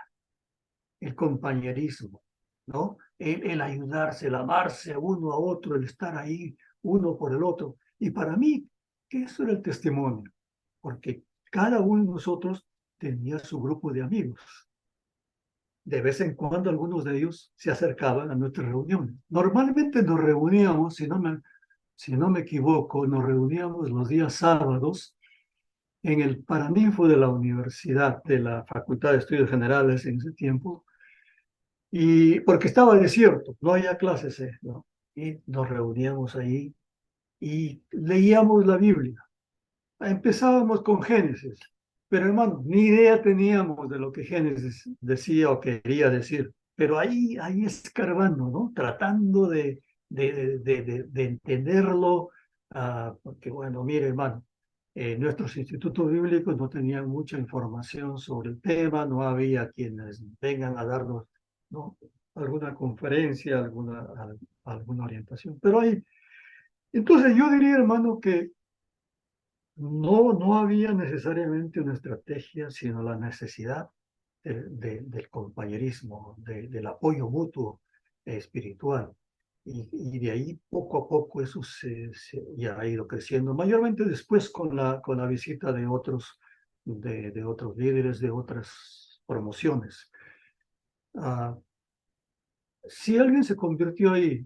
S1: el compañerismo, ¿no? El ayudarse, el amarse uno a otro, el estar ahí uno por el otro. Y para mí, eso era el testimonio, porque cada uno de nosotros tenía su grupo de amigos. De vez en cuando algunos de ellos se acercaban a nuestras reuniones. Normalmente nos reuníamos, si no me equivoco, nos reuníamos los días sábados en el Paraninfo de la Universidad, de la Facultad de Estudios Generales en ese tiempo, y porque estaba desierto, no había clases, ¿no? Y nos reuníamos ahí y leíamos la Biblia. Empezábamos con Génesis, pero hermano, ni idea teníamos de lo que Génesis decía o quería decir, pero ahí escarbando, ¿no? Tratando de entenderlo, porque bueno, mire, hermano, nuestros institutos bíblicos no tenían mucha información sobre el tema, no había quienes vengan a darnos, ¿no? Alguna conferencia, alguna orientación, pero ahí, entonces yo diría, hermano, que no había necesariamente una estrategia, sino la necesidad del compañerismo, del apoyo mutuo espiritual. Y de ahí poco a poco eso ya ha ido creciendo, mayormente después con la visita de otros líderes, de otras promociones. Ah, si alguien se convirtió ahí,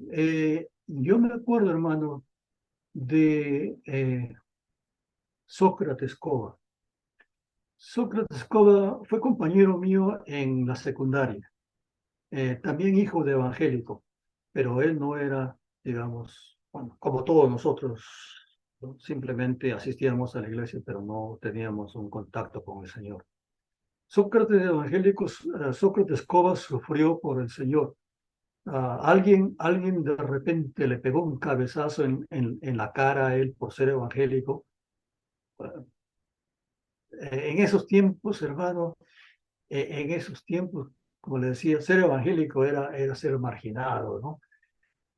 S1: yo me acuerdo, hermano, de Sócrates Cova. Sócrates Cova fue compañero mío en la secundaria, también hijo de evangélico, pero él no era, digamos, bueno, como todos nosotros, ¿no? Simplemente asistíamos a la iglesia, pero no teníamos un contacto con el Señor. Sócrates evangélico, Sócrates Cova sufrió por el Señor. Alguien de repente le pegó un cabezazo en la cara a él por ser evangélico. En esos tiempos, hermano, en esos tiempos, como le decía, ser evangélico era ser marginado, ¿no?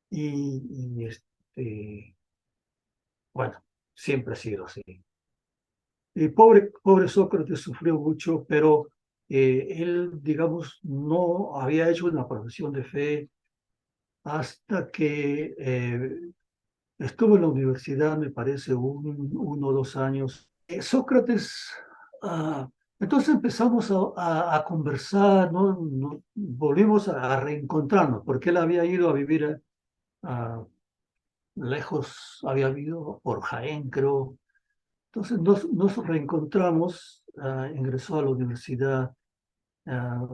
S1: Y bueno, siempre ha sido así. Y pobre Sócrates sufrió mucho, pero él, digamos, no había hecho una profesión de fe hasta que estuvo en la universidad, me parece, 1 o 2 años. Sócrates, ah, entonces empezamos a conversar, ¿no? Volvimos a reencontrarnos, porque él había ido a vivir lejos, había vivido por Jaén, creo. Entonces nos reencontramos, ingresó a la universidad, ah,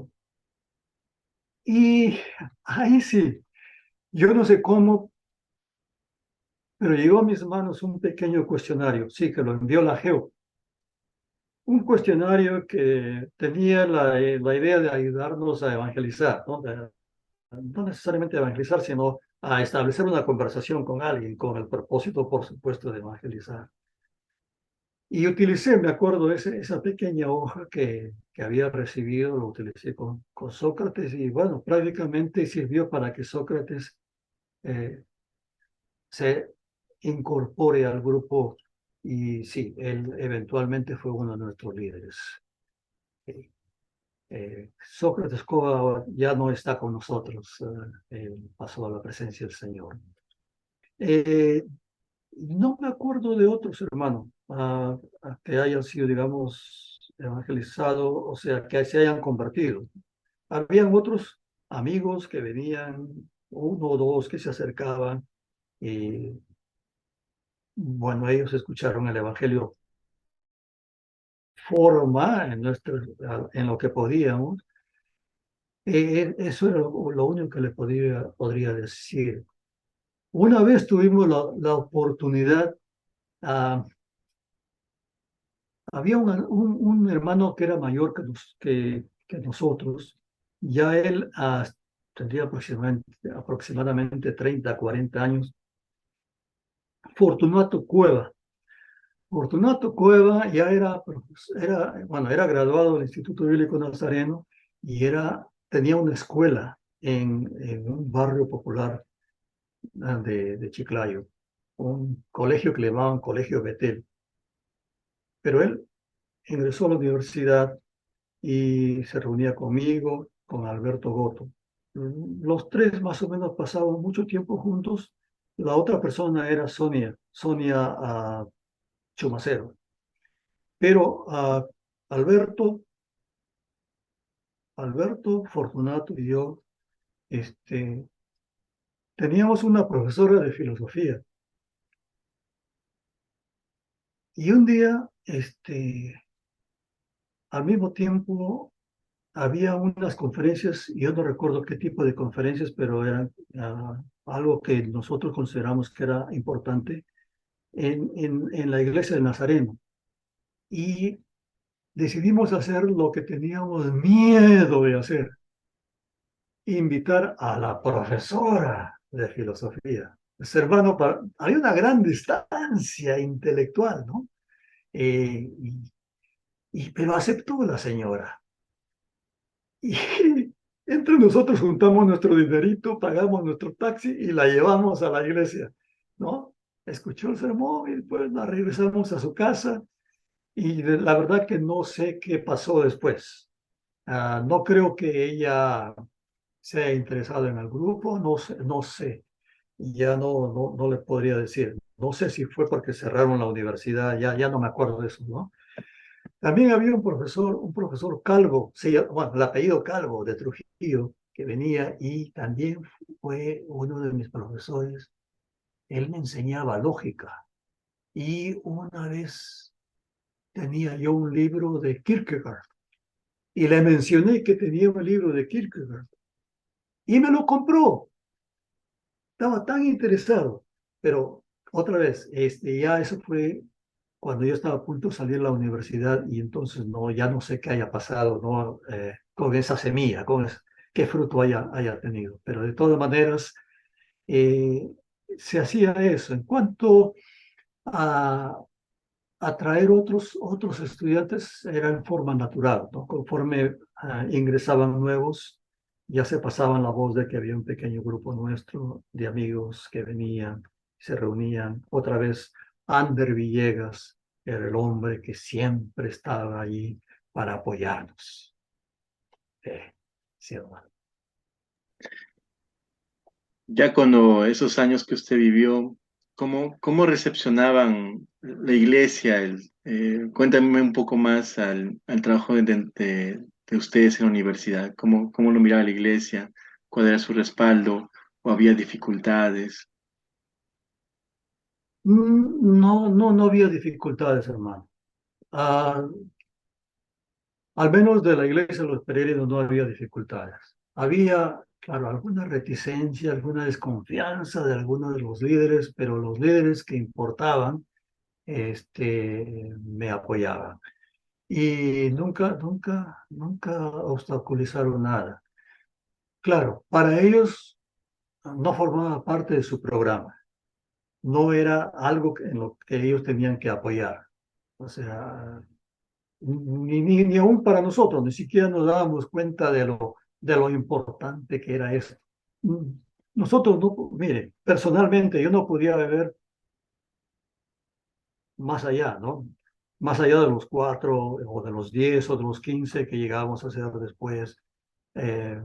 S1: y ahí sí, yo no sé cómo, pero llegó a mis manos un pequeño cuestionario, sí, que lo envió la GEO. Un cuestionario que tenía la idea de ayudarnos a evangelizar, ¿no? No necesariamente a evangelizar, sino a establecer una conversación con alguien, con el propósito, por supuesto, de evangelizar. Y utilicé, me acuerdo, esa pequeña hoja que había recibido, lo utilicé con Sócrates y bueno, prácticamente sirvió para que Sócrates eh, se incorpore al grupo y sí, él eventualmente fue uno de nuestros líderes. Sócrates Cova ya no está con nosotros, pasó a la presencia del Señor. Eh, no me acuerdo de otros hermanos que hayan sido, digamos, evangelizados, o sea, que se hayan convertido. Habían otros amigos que venían, uno o dos que se acercaban, y bueno, ellos escucharon el Evangelio forma en lo que podíamos. Eso era lo único que le podría decir. Una vez tuvimos la oportunidad, ah, había un hermano que era mayor que nosotros, ya él tendría aproximadamente 30, 40 años, Fortunato Cueva. Fortunato Cueva ya bueno, era graduado del Instituto Bíblico Nazareno y tenía una escuela en un barrio popular de Chiclayo, un colegio que le llamaban Colegio Betel. Pero él ingresó a la universidad y se reunía conmigo, con Alberto Goto. Los tres más o menos pasaban mucho tiempo juntos. La otra persona era Sonia Chumacero. Pero Alberto, Alberto Fortunato y yo teníamos una profesora de filosofía. Y un día, al mismo tiempo, había unas conferencias, y yo no recuerdo qué tipo de conferencias, pero eran algo que nosotros consideramos que era importante en la iglesia de Nazareno. Y decidimos hacer lo que teníamos miedo de hacer, invitar a la profesora de filosofía. Pues, hermano, hay una gran distancia intelectual, ¿no? Pero aceptó la señora. Y entre nosotros juntamos nuestro dinerito, pagamos nuestro taxi y la llevamos a la iglesia, ¿no? escuchó el sermón y pues nos regresamos a su casa y la verdad que no sé qué pasó después. No creo que ella se haya interesado en el grupo, no sé, no sé. Ya no le podría decir. No sé si fue porque cerraron la universidad, ya no me acuerdo de eso, ¿no? También había un profesor Calvo, bueno, el apellido Calvo de Trujillo, que venía y también fue uno de mis profesores. Él me enseñaba lógica y una vez tenía yo un libro de Kierkegaard y le mencioné que tenía un libro de Kierkegaard y me lo compró. Estaba tan interesado, pero otra vez, ya eso fue cuando yo estaba a punto de salir de la universidad y entonces no, ya no sé qué haya pasado, ¿no? Con esa semilla, qué fruto haya tenido. Pero de todas maneras, eh, se hacía eso. En cuanto a atraer otros estudiantes, era en forma natural, ¿no? Conforme ingresaban nuevos, ya se pasaban la voz de que había un pequeño grupo nuestro de amigos que venían, se reunían. Otra vez, Ander Villegas era el hombre que siempre estaba allí para apoyarnos. Sí, hermano.
S2: Ya cuando esos años que usted vivió, ¿cómo recepcionaban la iglesia? Cuéntame un poco más al trabajo de ustedes en la universidad. ¿Cómo lo miraba la iglesia? ¿Cuál era su respaldo? ¿O había dificultades?
S1: No había dificultades, hermano. Ah, Al menos de la iglesia de los peregrinos no había dificultades. Había, claro, alguna reticencia, alguna desconfianza de algunos de los líderes, pero los líderes que importaban, me apoyaban. Y nunca obstaculizaron nada. Claro, para ellos no formaba parte de su programa. No era algo en lo que ellos tenían que apoyar. O sea, ni aún para nosotros, ni siquiera nos dábamos cuenta de lo importante que era eso. Mm, Nosotros, no, mire, personalmente yo no podía beber más allá, ¿no? Más allá de los 4 o de los 10 o de los 15 que llegábamos a hacer después. Eh,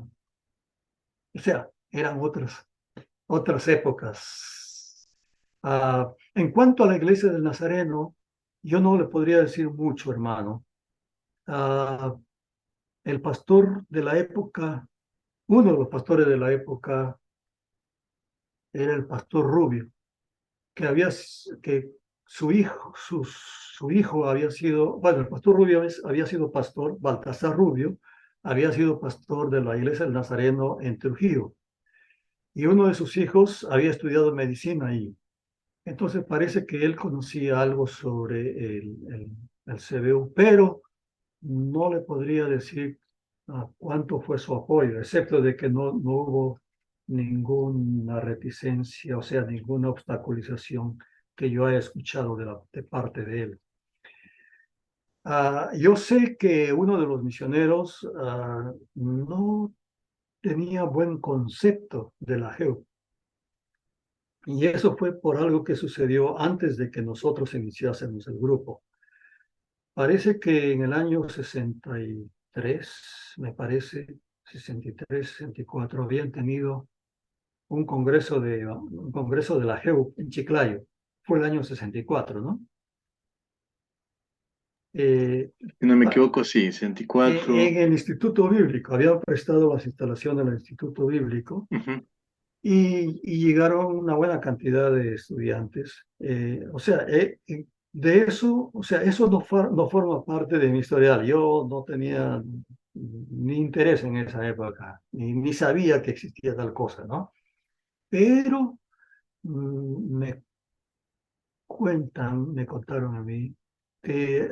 S1: o sea, eran otras épocas. En cuanto a la iglesia del Nazareno, yo no le podría decir mucho, hermano. Ah, el pastor de la época, uno de los pastores de la época era el pastor Rubio, que su hijo había sido, bueno, el pastor Rubio había sido pastor, Baltasar Rubio, había sido pastor de la iglesia del Nazareno en Trujillo, y uno de sus hijos había estudiado medicina ahí. Entonces parece que él conocía algo sobre el CBU, pero no le podría decir cuánto fue su apoyo, excepto de que no hubo ninguna reticencia, o sea, ninguna obstaculización que yo haya escuchado de parte de él. Yo sé que uno de los misioneros no tenía buen concepto de la GEO, y eso fue por algo que sucedió antes de que nosotros iniciásemos el grupo. Parece que en el año 63, me parece, 63, 64, habían tenido un congreso de la GEU en Chiclayo. Fue el año 64, ¿no? Eh,
S2: Si no me
S1: pa-
S2: equivoco, sí, 64.
S1: en el Instituto Bíblico, habían prestado las instalaciones del Instituto Bíblico
S2: Ujú.
S1: y llegaron una buena cantidad de estudiantes. O sea, de eso, o sea, eso no forma parte de mi historial. Yo no tenía ni interés en esa época, ni sabía que existía tal cosa, ¿no? Pero me me contaron a mí que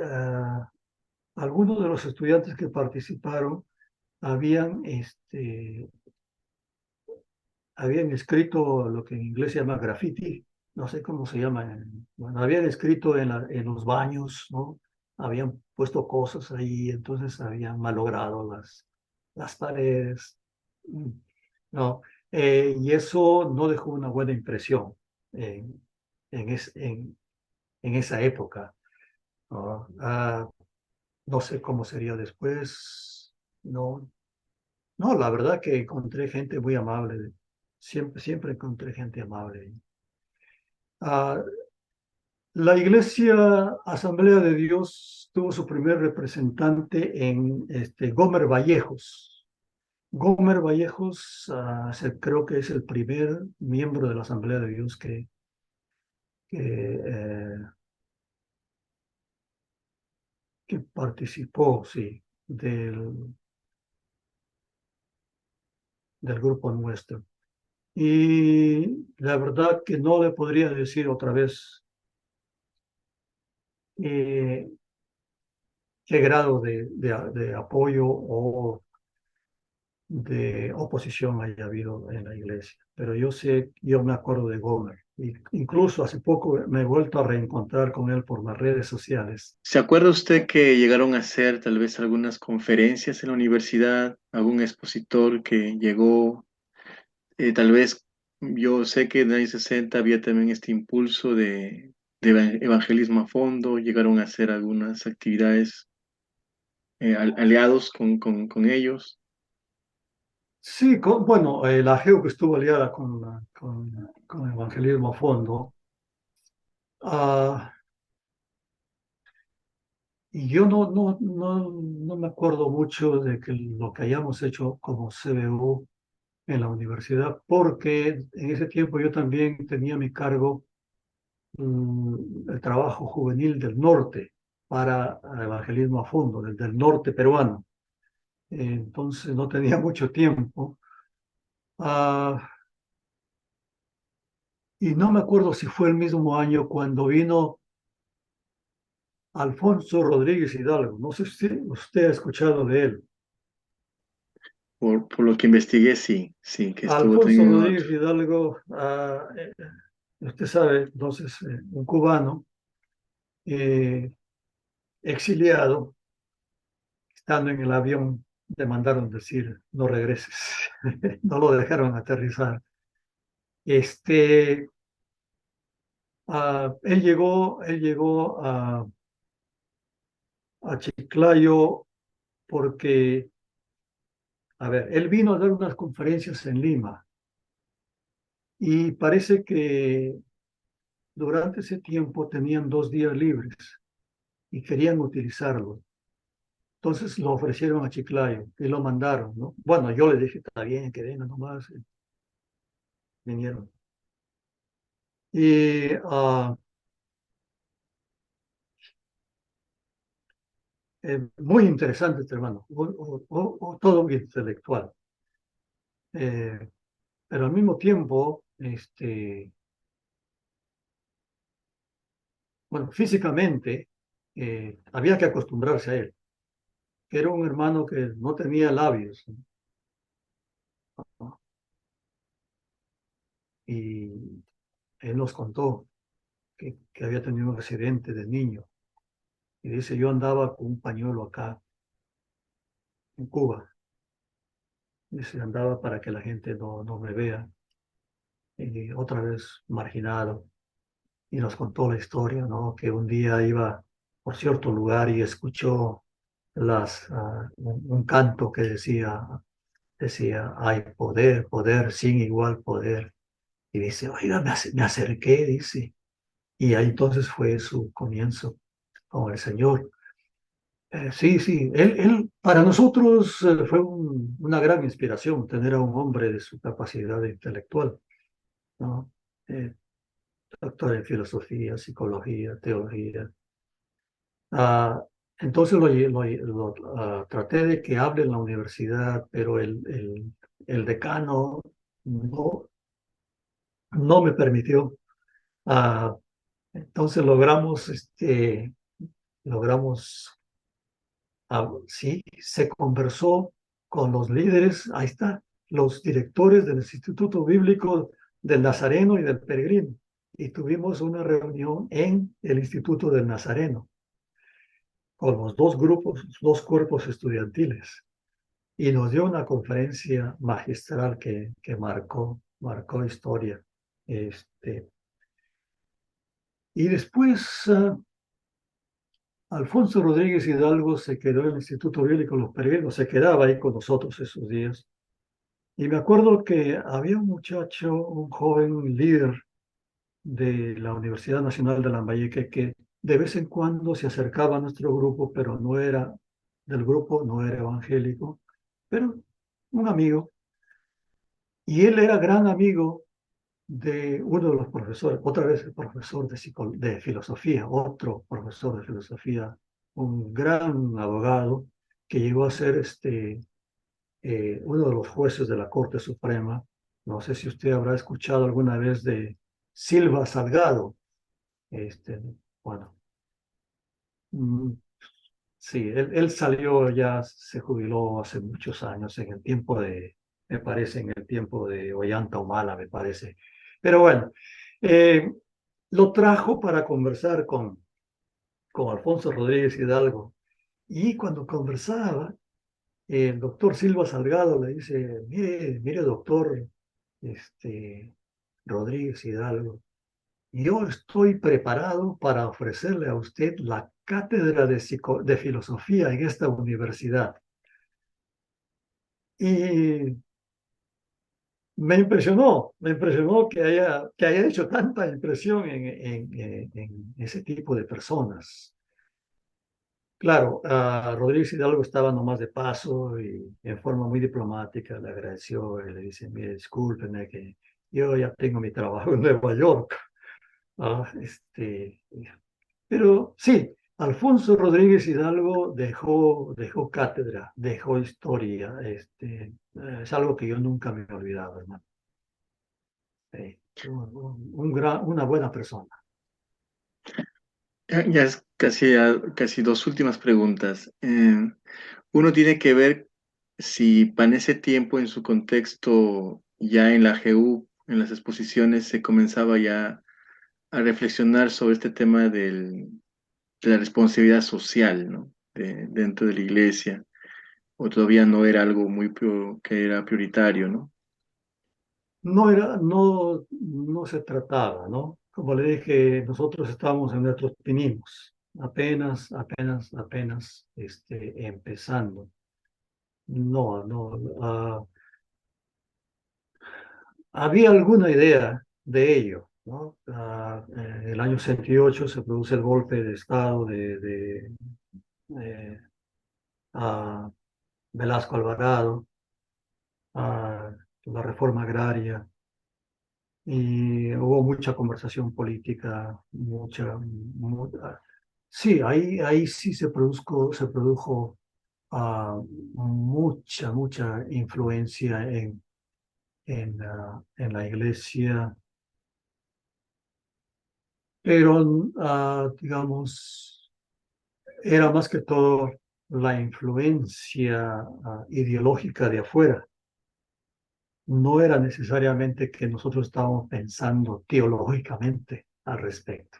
S1: algunos de los estudiantes que participaron habían, habían escrito lo que en inglés se llama graffiti, no sé cómo se llama, bueno, habían escrito en los baños, ¿no? Habían puesto cosas ahí, entonces habían malogrado las paredes, mm, ¿no? Y eso no dejó una buena impresión. en esa época, ¿no? No sé cómo sería después. No, no, la verdad que encontré gente muy amable. Siempre encontré gente amable. Ah, la Iglesia Asamblea de Dios tuvo su primer representante en Gómez Vallejos. Gómez Vallejos, creo que es el primer miembro de la Asamblea de Dios que, que participó, sí, del grupo nuestro. Y la verdad que no le podría decir otra vez eh, qué grado de apoyo o de oposición haya habido en la iglesia. Pero yo me acuerdo de Gomer. Incluso hace poco me he vuelto a reencontrar con él por las redes sociales.
S2: ¿Se acuerda usted que llegaron a hacer tal vez algunas conferencias en la universidad, algún expositor que llegó, tal vez yo sé que en los años 60 había también este impulso de evangelismo a fondo, llegaron a hacer algunas actividades aliados con ellos?
S1: Sí, bueno, la GEU que estuvo aliada con Evangelismo a Fondo. ah, y yo no me acuerdo mucho de lo que hayamos hecho como CBU en la universidad, porque en ese tiempo yo también tenía a mi cargo el trabajo juvenil del norte para Evangelismo a Fondo, desde el norte peruano. Entonces no tenía mucho tiempo. Ah, y no me acuerdo si fue el mismo año cuando vino Alfonso Rodríguez Hidalgo. No sé si usted ha escuchado de él.
S2: Por lo que investigué, sí, sí, que estuvo
S1: Alfonso
S2: también en otro.
S1: Rodríguez Hidalgo, usted sabe, entonces, un cubano eh, exiliado, estando en el avión, le mandaron decir, no regreses, no lo dejaron aterrizar. Este, él llegó a Chiclayo porque, a ver, él vino a dar unas conferencias en Lima y parece que durante ese tiempo tenían 2 días libres y querían utilizarlo. Entonces lo ofrecieron a Chiclayo y lo mandaron, ¿no? Bueno, yo le dije, está bien, que vengan nomás. Vinieron. Y muy interesante este hermano, todo muy intelectual. Eh, pero al mismo tiempo, bueno, físicamente había que acostumbrarse a él. Era un hermano que no tenía labios, ¿no? Y él nos contó que había tenido un accidente de niño. Y dice, yo andaba con un pañuelo acá en Cuba. Dice, andaba para que la gente no me vea. Y otra vez marginado. Y nos contó la historia, ¿no? Que un día iba por cierto lugar y escuchó un canto que decía, hay poder, poder sin igual poder. Y dice, oiga, me acerqué, dice. Y ahí entonces fue su comienzo con el Señor. Sí, sí, para nosotros fue una gran inspiración tener a un hombre de su capacidad intelectual, ¿no? Eh, Doctor en filosofía, psicología, teología. Ah, entonces traté de que hable en la universidad, pero el decano no, no me permitió. Ah, entonces logramos, sí, se conversó con los líderes, ahí está, los directores del Instituto Bíblico del Nazareno y del Peregrino. Y tuvimos una reunión en el Instituto del Nazareno con los dos grupos, 2 cuerpos estudiantiles. Y nos dio una conferencia magistral que marcó historia. Este, Y después Alfonso Rodríguez Hidalgo se quedó en el Instituto Bíblico Los Peregrinos, se quedaba ahí con nosotros esos días. Y me acuerdo que había un muchacho, un joven líder de la Universidad Nacional de Lambayeque que de vez en cuando se acercaba a nuestro grupo, pero no era del grupo, no era evangélico, pero un amigo. Y él era gran amigo de uno de los profesores, otra vez el profesor de filosofía, otro profesor de filosofía, un gran abogado que llegó a ser uno de los jueces de la Corte Suprema. No sé si usted habrá escuchado alguna vez de Silva Salgado. Este, bueno, mm, sí, él salió, ya se jubiló hace muchos años, en el tiempo me parece, en el tiempo de Ollanta Humala, me parece. Pero bueno, eh, lo trajo para conversar con Alfonso Rodríguez Hidalgo. Y cuando conversaba, el doctor Silva Salgado le dice, mire, doctor Rodríguez Hidalgo, yo estoy preparado para ofrecerle a usted la cátedra de filosofía en esta universidad. Y me impresionó que haya hecho tanta impresión en ese tipo de personas. Claro, Rodríguez Hidalgo estaba nomás de paso y en forma muy diplomática le agradeció y le dice, mire, discúlpeme que yo ya tengo mi trabajo en Nueva York. Ah, pero sí, Alfonso Rodríguez Hidalgo dejó cátedra, dejó historia. Es algo que yo nunca me he olvidado, hermano. Una buena persona.
S2: Ya es casi, casi dos últimas preguntas. Uno tiene que ver si para ese tiempo, en su contexto, ya en la GU, en las exposiciones, se comenzaba ya a reflexionar sobre este tema de la responsabilidad social, ¿no? Dentro de la iglesia, o todavía no era algo que era prioritario, ¿no?
S1: No se trataba, ¿no? Como le dije, nosotros estábamos en nuestros pininos, apenas, empezando. No, había alguna idea de ello, ¿no? En el año 68 se produce el golpe de Estado de eh, a Velasco Alvarado, a la reforma agraria, y hubo mucha conversación política, sí, ahí sí se produjo mucha influencia en la iglesia, pero digamos, era más que todo la influencia ideológica de afuera. No era necesariamente que nosotros estábamos pensando teológicamente al respecto.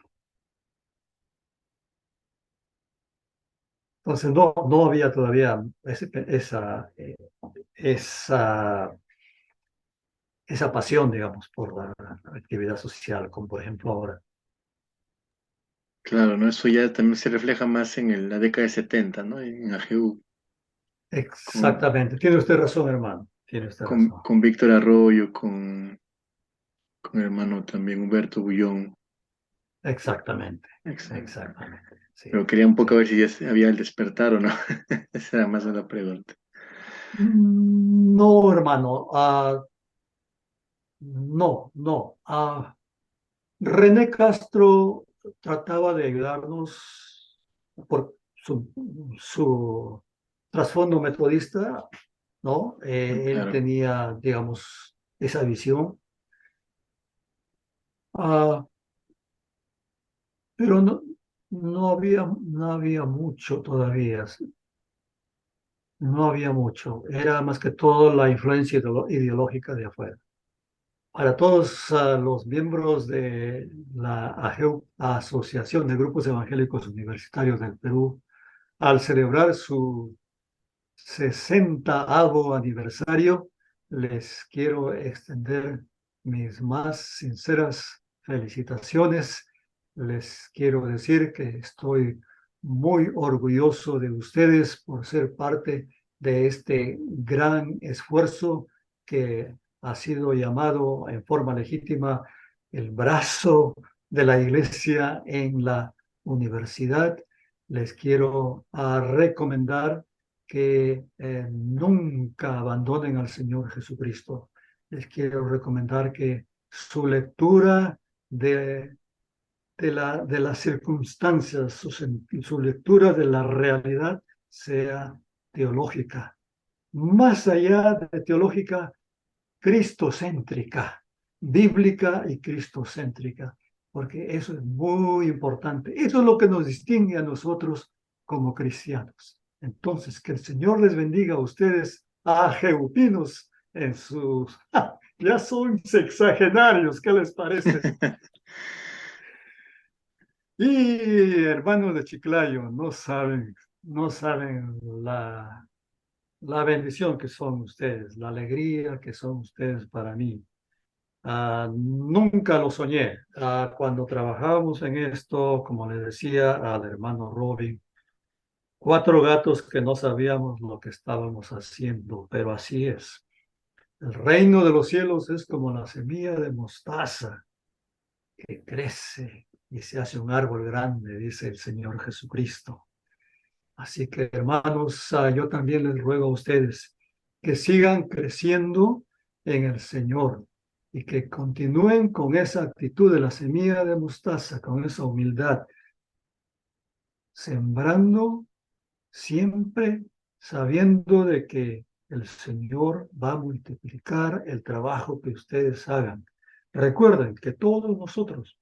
S1: Entonces no había todavía esa, esa pasión, digamos, por la actividad social, como por ejemplo ahora.
S2: Claro, ¿no? Eso ya también se refleja más en la década de 70, ¿no? En AGU, con,
S1: Exactamente. Tiene usted razón, hermano. Tiene usted razón.
S2: con Víctor Arroyo, con el hermano también Humberto Bullón.
S1: Exactamente.
S2: Exacto.
S1: Exactamente.
S2: Pero
S1: Sí,
S2: quería un poco
S1: sí.
S2: ver si había el despertar o no. Esa era más una pregunta.
S1: No, hermano. No. René Castro trataba de ayudarnos por su trasfondo metodista, ¿no? Él
S2: Claro,
S1: tenía, digamos, esa visión, ah, pero no había mucho todavía, no había mucho. Era más que todo la influencia ideológica de afuera. Para todos los miembros de la Asociación de Grupos Evangélicos Universitarios del Perú, al celebrar su 60º aniversario, les quiero extender mis más sinceras felicitaciones les quiero decir que estoy muy orgulloso de ustedes por ser parte de este gran esfuerzo que ha sido llamado en forma legítima el brazo de la iglesia en la universidad. Les quiero recomendar que nunca abandonen al Señor Jesucristo. Les quiero recomendar que su lectura de las circunstancias, su lectura de la realidad sea teológica. Más allá de teológica, cristocéntrica, bíblica y cristocéntrica, porque eso es muy importante. Eso es lo que nos distingue a nosotros como cristianos. Entonces, que el Señor les bendiga a ustedes, a jebupinos, en sus... ya son sexagenarios, ¿qué les parece? Y hermanos de Chiclayo, no saben la bendición que son ustedes, la alegría que son ustedes para mí. Nunca lo soñé. Cuando trabajábamos en esto, como le decía al hermano Robin, 4 gatos que no sabíamos lo que estábamos haciendo, pero así es. El reino de los cielos es como la semilla de mostaza que crece y se hace un árbol grande, dice el Señor Jesucristo. Así que, hermanos, yo también les ruego a ustedes que sigan creciendo en el Señor y que continúen con esa actitud de la semilla de mostaza, con esa humildad, sembrando siempre sabiendo de que el Señor va a multiplicar el trabajo que ustedes hagan. Recuerden que todos nosotros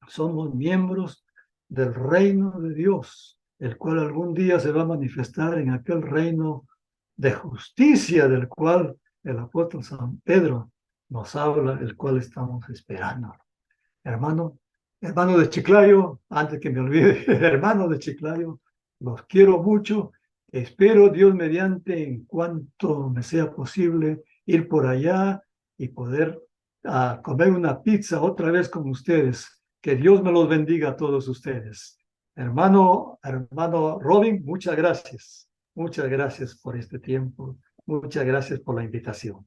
S1: somos miembros del reino de Dios, el cual algún día se va a manifestar en aquel reino de justicia del cual el apóstol San Pedro nos habla, el cual estamos esperando. Hermano, hermano de Chiclayo, antes que me olvide, hermano de Chiclayo, los quiero mucho. Espero Dios mediante, en cuanto me sea posible, ir por allá y poder comer una pizza otra vez con ustedes. Que Dios me los bendiga a todos ustedes. Hermano Robin, muchas gracias. Muchas gracias por este tiempo. Muchas gracias por la invitación.